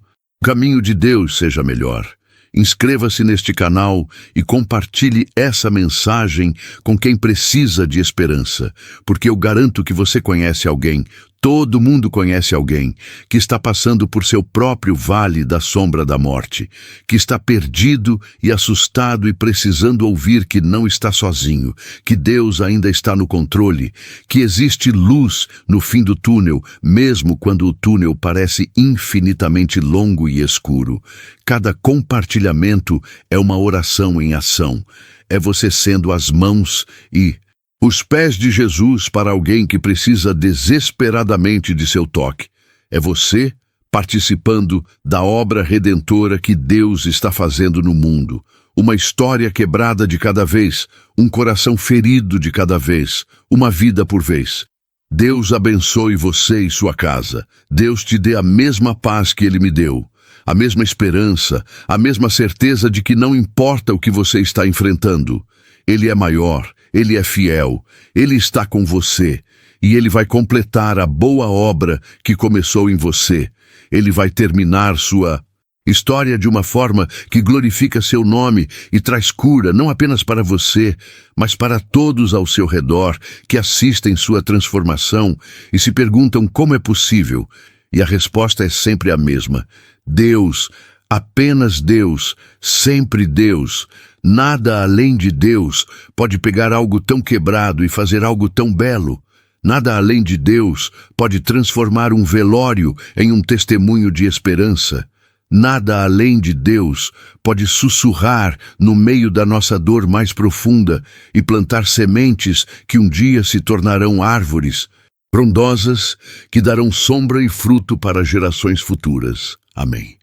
caminho de Deus seja melhor. Inscreva-se neste canal e compartilhe essa mensagem com quem precisa de esperança, porque eu garanto que você conhece alguém, todo mundo conhece alguém, que está passando por seu próprio vale da sombra da morte, que está perdido e assustado e precisando ouvir que não está sozinho, que Deus ainda está no controle, que existe luz no fim do túnel, mesmo quando o túnel parece infinitamente longo e escuro. Cada compartilhamento é uma oração em ação. É você sendo as mãos e os pés de Jesus para alguém que precisa desesperadamente de seu toque. É você participando da obra redentora que Deus está fazendo no mundo. Uma história quebrada de cada vez, um coração ferido de cada vez, uma vida por vez. Deus abençoe você e sua casa. Deus te dê a mesma paz que Ele me deu. A mesma esperança, a mesma certeza de que não importa o que você está enfrentando. Ele é maior, Ele é fiel, Ele está com você e Ele vai completar a boa obra que começou em você. Ele vai terminar sua história de uma forma que glorifica seu nome e traz cura não apenas para você, mas para todos ao seu redor que assistem sua transformação e se perguntam como é possível. E a resposta é sempre a mesma. Deus, apenas Deus, sempre Deus. Nada além de Deus pode pegar algo tão quebrado e fazer algo tão belo. Nada além de Deus pode transformar um velório em um testemunho de esperança. Nada além de Deus pode sussurrar no meio da nossa dor mais profunda e plantar sementes que um dia se tornarão árvores, frondosas, que darão sombra e fruto para gerações futuras. Amém.